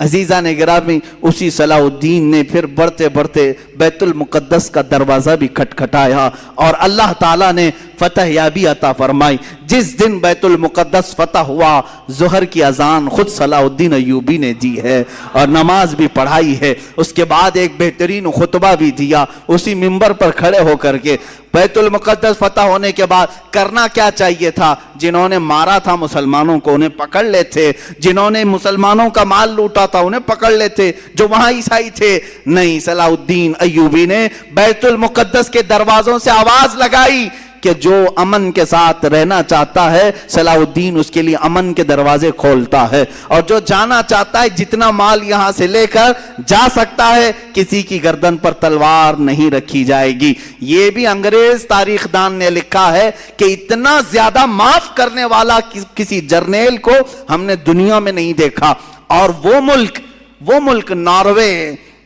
عزیزان گرامی، اسی صلاح الدین نے پھر بڑھتے بڑھتے بیت المقدس کا دروازہ بھی کھٹکھٹایا اور اللہ تعالیٰ نے فتح یابی عطا فرمائی. جس دن بیت المقدس فتح ہوا، ظہر کی اذان خود صلاح الدین ایوبی نے دی ہے اور نماز بھی پڑھائی ہے. اس کے بعد ایک بہترین خطبہ بھی دیا اسی منبر پر کھڑے ہو کر کے. بیت المقدس فتح ہونے کے بعد کرنا کیا چاہیے تھا؟ جنہوں نے مارا تھا مسلمانوں کو انہیں پکڑ لیتے، جنہوں نے مسلمانوں کا مال لوٹا تھا انہیں پکڑ لیتے، جو وہاں عیسائی تھے. نہیں، صلاح الدین ایوبی نے بیت المقدس کے دروازوں سے آواز لگائی کہ جو امن کے ساتھ رہنا چاہتا ہے صلاح الدین اس کے لیے امن کے دروازے کھولتا ہے، اور جو جانا چاہتا ہے جتنا مال یہاں سے لے کر جا سکتا ہے، کسی کی گردن پر تلوار نہیں رکھی جائے گی. یہ بھی انگریز تاریخ دان نے لکھا ہے کہ اتنا زیادہ معاف کرنے والا کسی جرنیل کو ہم نے دنیا میں نہیں دیکھا. اور وہ ملک ناروے،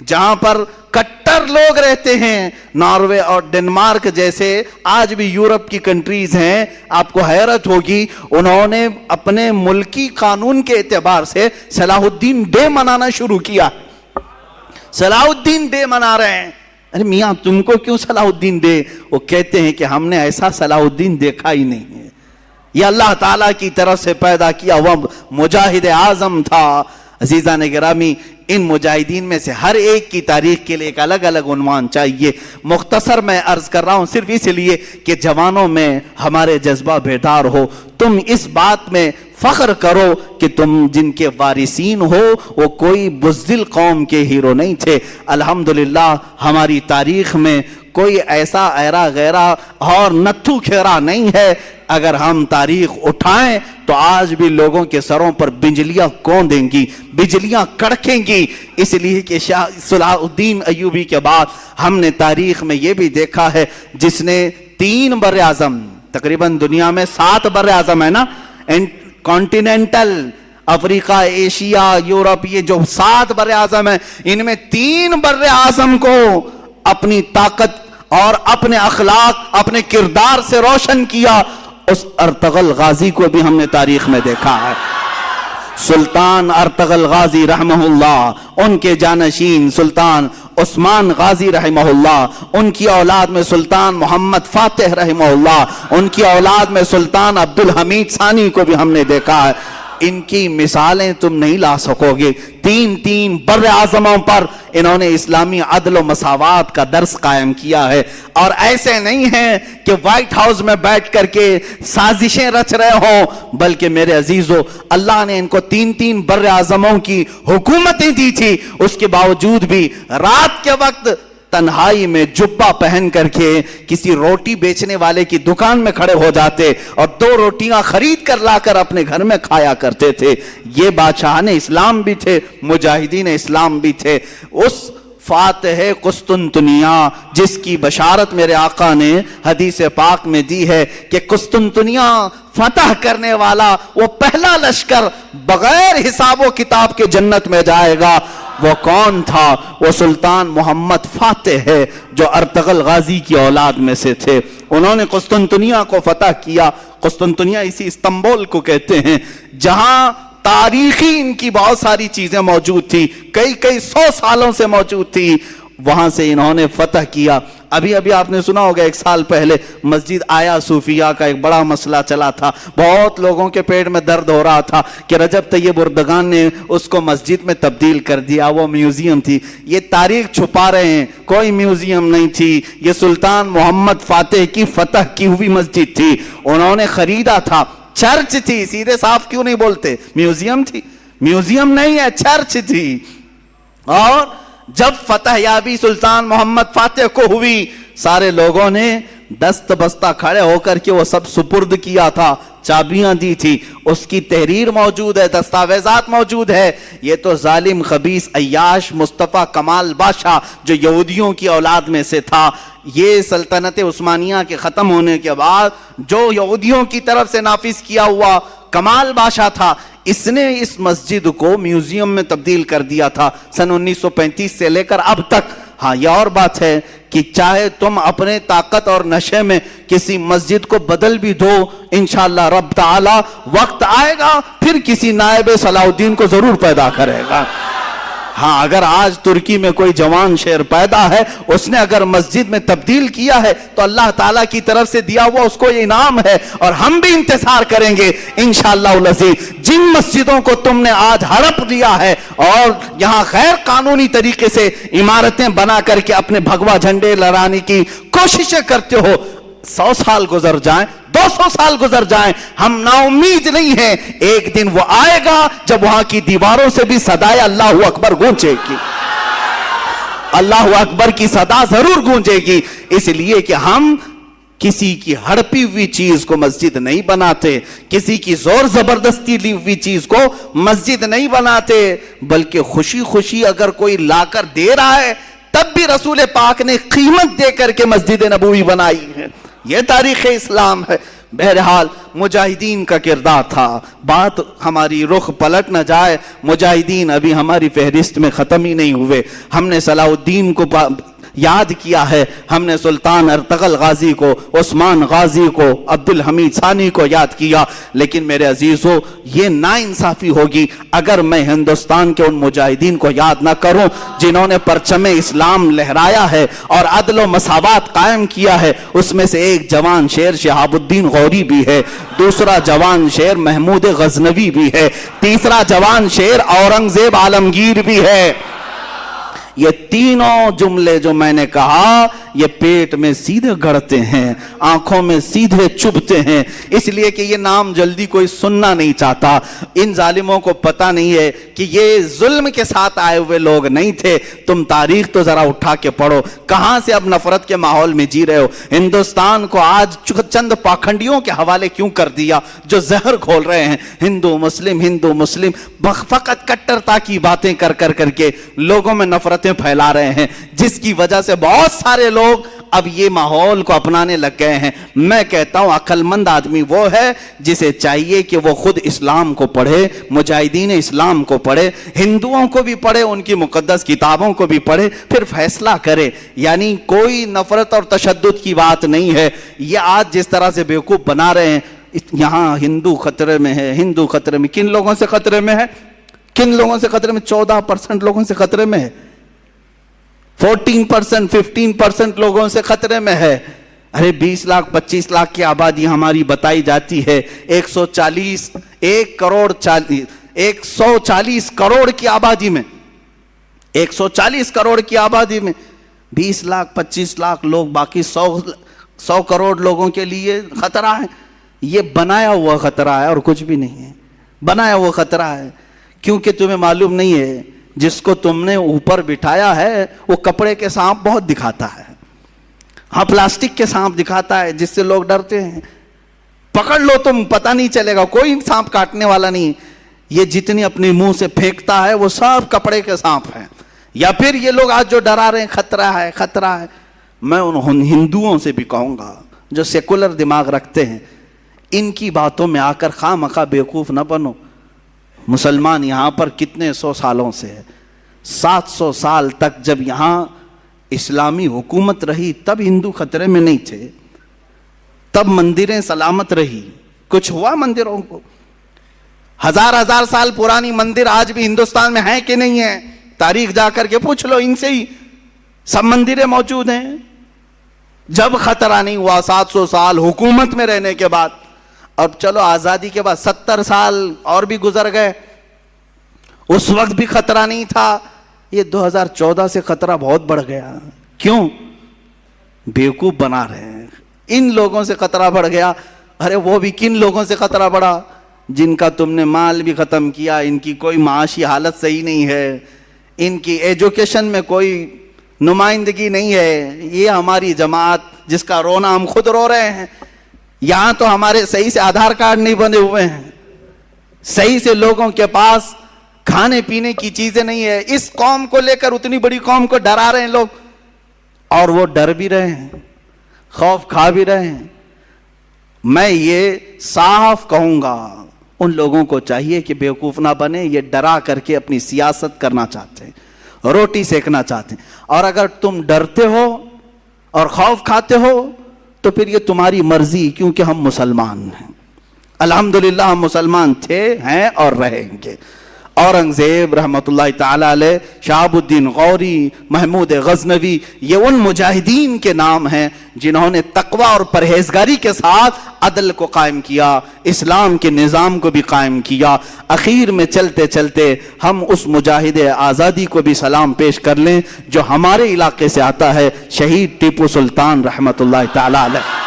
جہاں پر کٹر لوگ رہتے ہیں، ناروے اور ڈنمارک جیسے آج بھی یورپ کی کنٹریز ہیں، آپ کو حیرت ہوگی، انہوں نے اپنے ملکی قانون کے اعتبار سے صلاح الدین ڈے منانا شروع کیا. صلاح الدین ڈے منا رہے ہیں. ارے میاں تم کو کیوں صلاح الدین ڈے؟ وہ کہتے ہیں کہ ہم نے ایسا صلاح الدین دیکھا ہی نہیں ہے، یہ اللہ تعالیٰ کی طرف سے پیدا کیا ہوا مجاہد اعظم تھا. عزیزان گرامی، ان مجاہدین میں سے ہر ایک کی تاریخ کے لیے ایک الگ الگ عنوان چاہیے. مختصر میں عرض کر رہا ہوں صرف اس لیے کہ جوانوں میں ہمارے جذبہ بیدار ہو. تم اس بات میں فخر کرو کہ تم جن کے وارثین ہو وہ کوئی بزدل قوم کے ہیرو نہیں تھے. الحمدللہ ہماری تاریخ میں کوئی ایسا ایرا غیرہ اور نتھو کھیرا نہیں ہے. اگر ہم تاریخ اٹھائیں تو آج بھی لوگوں کے سروں پر بجلیاں کون دیں گی، بجلیاں کڑکیں گی. اس لیے کہ صلاح الدین ایوبی کے بعد ہم نے تاریخ میں یہ بھی دیکھا ہے جس نے 3 بر اعظم، تقریباً دنیا میں 7 بر اعظم ہے نا، کانٹیننٹل، افریقہ، ایشیا، یورپ، یہ جو 7 بر اعظم ہیں، ان میں 3 بر اعظم کو اپنی طاقت اور اپنے اخلاق، اپنے کردار سے روشن کیا. اس ارطغرل غازی کو بھی ہم نے تاریخ میں دیکھا ہے. سلطان ارطغرل غازی رحمہ اللہ، ان کے جانشین سلطان عثمان غازی رحمہ اللہ، ان کی اولاد میں سلطان محمد فاتح رحمہ اللہ، ان کی اولاد میں سلطان عبدالحمید ثانی کو بھی ہم نے دیکھا ہے. ان کی مثالیں تم نہیں لا سکو گے. 3 بر اعظموں پر انہوں نے اسلامی عدل و مساوات کا درس قائم کیا ہے. اور ایسے نہیں ہیں کہ وائٹ ہاؤس میں بیٹھ کر کے سازشیں رچ رہے ہوں، بلکہ میرے عزیزو اللہ نے ان کو 3 بر اعظموں کی حکومتیں دی تھی. اس کے باوجود بھی رات کے وقت تنہائی میں جبہ پہن کر کے کسی روٹی بیچنے والے کی دکان میں کھڑے ہو جاتے اور 2 روٹیاں خرید کر لا کر اپنے گھر میں کھایا کرتے تھے. یہ بادشاہان اسلام بھی تھے, مجاہدین اسلام بھی تھے. اس فاتح قسطنطنیہ جس کی بشارت میرے آقا نے حدیث پاک میں دی ہے کہ قسطنطنیہ فتح کرنے والا وہ پہلا لشکر بغیر حساب و کتاب کے جنت میں جائے گا, وہ کون تھا؟ وہ سلطان محمد فاتح ہے جو ارطغرل غازی کی اولاد میں سے تھے. انہوں نے قسطنطنیہ کو فتح کیا. قسطنطنیہ اسی استنبول کو کہتے ہیں جہاں تاریخی ان کی بہت ساری چیزیں موجود تھی, کئی 100 سالوں سے موجود تھی. وہاں سے انہوں نے فتح کیا. ابھی آپ نے سنا ہوگا 1 سال پہلے مسجد آیا صوفیہ کا ایک بڑا مسئلہ چلا تھا. بہت لوگوں کے پیٹ میں درد ہو رہا تھا کہ رجب طیب اردگان نے اس کو مسجد میں تبدیل کر دیا, وہ میوزیم تھی. یہ تاریخ چھپا رہے ہیں, کوئی میوزیم نہیں تھی. یہ سلطان محمد فاتح کی فتح کی ہوئی مسجد تھی. انہوں نے خریدا تھا. چرچ تھی, سیدھے صاف کیوں نہیں بولتے؟ میوزیم تھی؟ میوزیم نہیں ہے, چرچ تھی. اور جب فتح یابی سلطان محمد فاتح کو ہوئی, سارے لوگوں نے دست بستہ کھڑے ہو کر کے وہ سب سپرد کیا تھا, چابیاں دی تھی. اس کی تحریر موجود ہے, دستاویزات موجود ہے. یہ تو ظالم خبیث عیاش مصطفیٰ کمال بادشاہ جو یہودیوں کی اولاد میں سے تھا, یہ سلطنت عثمانیہ کے ختم ہونے کے بعد جو یہودیوں کی طرف سے نافذ کیا ہوا کمال بادشاہ تھا, اس نے اس مسجد کو میوزیم میں تبدیل کر دیا تھا سن 1935 سے لے کر اب تک. ہاں یہ اور بات ہے کہ چاہے تم اپنے طاقت اور نشے میں کسی مسجد کو بدل بھی دو, انشاءاللہ رب تعالی وقت آئے گا پھر کسی نائب صلاح الدین کو ضرور پیدا کرے گا. ہاں اگر آج ترکی میں کوئی جوان شیر پیدا ہے, اس نے اگر مسجد میں تبدیل کیا ہے تو اللہ تعالیٰ کی طرف سے دیا ہوا اس کو یہ انعام ہے, اور ہم بھی انتظار کریں گے انشاءاللہ العزیز. جن مسجدوں کو تم نے آج ہڑپ لیا ہے اور یہاں غیر قانونی طریقے سے عمارتیں بنا کر کے اپنے بھگوا جھنڈے لہرانے کی کوششیں کرتے ہو, 100 سال گزر جائیں, 200 سال گزر جائیں, ہم نا امید نہیں ہیں. ایک دن وہ آئے گا جب وہاں کی دیواروں سے بھی صدائے اللہ اکبر گونجے گی, اللہ اکبر کی صدا ضرور گونجے گی. اس لیے کہ ہم کسی کی ہڑپی ہوئی چیز کو مسجد نہیں بناتے, کسی کی زور زبردستی لی ہوئی چیز کو مسجد نہیں بناتے, بلکہ خوشی خوشی اگر کوئی لا کر دے رہا ہے تب بھی رسول پاک نے قیمت دے کر کے مسجد نبوی بنائی ہے. یہ تاریخ اسلام ہے. بہرحال مجاہدین کا کردار تھا. بات ہماری رخ پلٹ نہ جائے, مجاہدین ابھی ہماری فہرست میں ختم ہی نہیں ہوئے. ہم نے صلاح الدین کو یاد کیا ہے, ہم نے سلطان ارطغرل غازی کو, عثمان غازی کو, عبد الحمید ثانی کو یاد کیا. لیکن میرے عزیزو, یہ ناانصافی ہوگی اگر میں ہندوستان کے ان مجاہدین کو یاد نہ کروں جنہوں نے پرچم اسلام لہرایا ہے اور عدل و مساوات قائم کیا ہے. اس میں سے ایک جوان شیر شہاب الدین غوری بھی ہے, دوسرا جوان شیر محمود غزنوی بھی ہے, تیسرا جوان شیر اورنگزیب عالمگیر بھی ہے. یہ تینوں جملے جو میں نے کہا یہ پیٹ میں سیدھے گڑتے ہیں, آنکھوں میں سیدھے چبھتے ہیں, اس لیے کہ یہ نام جلدی کوئی سننا نہیں چاہتا. ان ظالموں کو پتہ نہیں ہے کہ یہ ظلم کے ساتھ آئے ہوئے لوگ نہیں تھے. تم تاریخ تو ذرا اٹھا کے پڑھو, کہاں سے اب نفرت کے ماحول میں جی رہے ہو. ہندوستان کو آج چند پاکھنڈیوں کے حوالے کیوں کر دیا جو زہر کھول رہے ہیں. ہندو مسلم فقط کٹرتا کی باتیں کر کے لوگوں میں نفرتیں پھیلا رہے ہیں, جس کی وجہ سے بہت سارے لوگ اب یہ ماحول کو اپنانے لگ گئے ہیں. میں کہتا ہوں عقل مند آدمی وہ ہے جسے چاہیے کہ وہ خود اسلام کو پڑھے, مجاہدین اسلام کو پڑھے, ہندوؤں کو بھی پڑھے, ان کی مقدس کتابوں کو بھی پڑھے, پھر فیصلہ کرے. یعنی کوئی نفرت اور تشدد کی بات نہیں ہے. یہ آج جس طرح سے بیوقوف بنا رہے ہیں, یہاں ہندو خطرے میں ہے, ہندو خطرے میں, کن لوگوں سے خطرے میں ہے؟ کن لوگوں سے خطرے میں؟ 14% لوگوں سے خطرے میں ہے, 14%, 15% لوگوں سے خطرے میں ہے. ارے 20 لاکھ 25 لاکھ کی آبادی ہماری بتائی جاتی ہے. 140 کروڑ کی آبادی میں 140 کروڑ کی آبادی میں 20 لاکھ 25 لاکھ لوگ, باقی 100 کروڑ لوگوں کے لیے خطرہ ہے. یہ بنایا ہوا خطرہ ہے اور کچھ بھی نہیں ہے. بنایا ہوا خطرہ ہے, کیونکہ تمہیں معلوم نہیں ہے جس کو تم نے اوپر بٹھایا ہے وہ کپڑے کے سانپ بہت دکھاتا ہے، ہاں پلاسٹک کے سانپ دکھاتا ہے جس سے لوگ ڈرتے ہیں. پکڑ لو تم، پتہ نہیں چلے گا، کوئی سانپ کاٹنے والا نہیں. یہ جتنی اپنے منہ سے پھینکتا ہے وہ سب کپڑے کے سانپ ہیں. یا پھر یہ لوگ آج جو ڈرا رہے ہیں خطرہ ہے خطرہ ہے، میں ان ہندوؤں سے بھی کہوں گا جو سیکولر دماغ رکھتے ہیں، ان کی باتوں میں آ کر خواہ مخواہ بیوقوف نہ بنو. مسلمان یہاں پر کتنے سو سالوں سے ہے، 700 سال تک جب یہاں اسلامی حکومت رہی تب ہندو خطرے میں نہیں تھے، تب مندریں سلامت رہی. کچھ ہوا مندروں کو؟ 1000 سال پرانی مندر آج بھی ہندوستان میں ہیں کہ نہیں ہیں؟ تاریخ جا کر کے پوچھ لو ان سے ہی، سب مندریں موجود ہیں. جب خطرہ نہیں ہوا 700 سال حکومت میں رہنے کے بعد، اب چلو آزادی کے بعد 70 سال اور بھی گزر گئے، اس وقت بھی خطرہ نہیں تھا. یہ 2014 سے خطرہ بہت بڑھ گیا. کیوں؟ بیوقوف بنا رہے ہیں. ان لوگوں سے خطرہ بڑھ گیا. ارے وہ بھی کن لوگوں سے خطرہ بڑھا؟ جن کا تم نے مال بھی ختم کیا، ان کی کوئی معاشی حالت صحیح نہیں ہے، ان کی ایجوکیشن میں کوئی نمائندگی نہیں ہے. یہ ہماری جماعت جس کا رونا ہم خود رو رہے ہیں. یہاں تو ہمارے صحیح سے آدھار کارڈ نہیں بنے ہوئے ہیں، صحیح سے لوگوں کے پاس کھانے پینے کی چیزیں نہیں ہے. اس قوم کو لے کر اتنی بڑی قوم کو ڈرا رہے ہیں لوگ، اور وہ ڈر بھی رہے ہیں، خوف کھا بھی رہے ہیں. میں یہ صاف کہوں گا ان لوگوں کو چاہیے کہ بیوقوف نہ بنے. یہ ڈرا کر کے اپنی سیاست کرنا چاہتے ہیں، روٹی سیکنا چاہتے ہیں. اور اگر تم ڈرتے ہو اور خوف کھاتے ہو تو پھر یہ تمہاری مرضی، کیونکہ ہم مسلمان ہیں. الحمدللہ ہم مسلمان تھے، ہیں اور رہیں گے. اورنگزیب رحمت اللہ تعالی علیہ، شہاب الدین غوری، محمود غزنوی، یہ ان مجاہدین کے نام ہیں جنہوں نے تقوی اور پرہیزگاری کے ساتھ عدل کو قائم کیا، اسلام کے نظام کو بھی قائم کیا. اخیر میں چلتے چلتے ہم اس مجاہد آزادی کو بھی سلام پیش کر لیں جو ہمارے علاقے سے آتا ہے، شہید ٹیپو سلطان رحمت اللہ تعالی علیہ.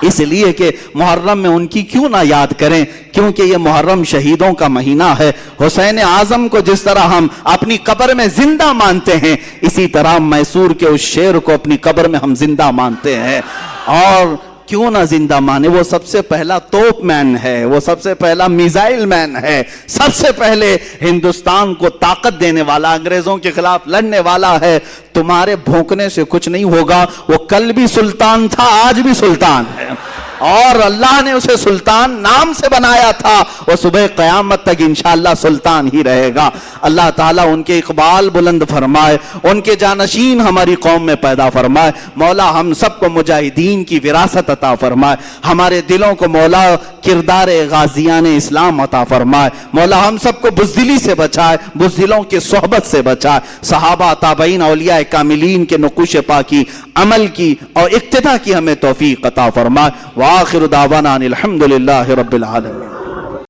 اس لیے کہ محرم میں ان کی کیوں نہ یاد کریں، کیونکہ یہ محرم شہیدوں کا مہینہ ہے. حسین اعظم کو جس طرح ہم اپنی قبر میں زندہ مانتے ہیں، اسی طرح میسور کے اس شیر کو اپنی قبر میں ہم زندہ مانتے ہیں. اور کیوں نہ زندہ مانے؟ وہ سب سے پہلا توپ مین ہے، وہ سب سے پہلا میزائل مین ہے، سب سے پہلے ہندوستان کو طاقت دینے والا، انگریزوں کے خلاف لڑنے والا ہے. تمہارے بھونکنے سے کچھ نہیں ہوگا. وہ کل بھی سلطان تھا، آج بھی سلطان ہے، اور اللہ نے اسے سلطان نام سے بنایا تھا. وہ صبح قیامت تک انشاءاللہ سلطان ہی رہے گا. اللہ تعالیٰ ان کے اقبال بلند فرمائے، ان کے جانشین ہماری قوم میں پیدا فرمائے. مولا ہم سب کو مجاہدین کی وراثت عطا فرمائے. ہمارے دلوں کو مولا کردار غازیان اسلام عطا فرمائے. مولا ہم سب کو بزدلی سے بچائے، بزدلوں کے صحبت سے بچائے. صحابہ، تابعین، اولیاء کاملین کے نقوش پاکی عمل کی اور اقتداء کی ہمیں توفیق عطا فرمائے. وآخر دعوانا الحمدللہ رب العالمین.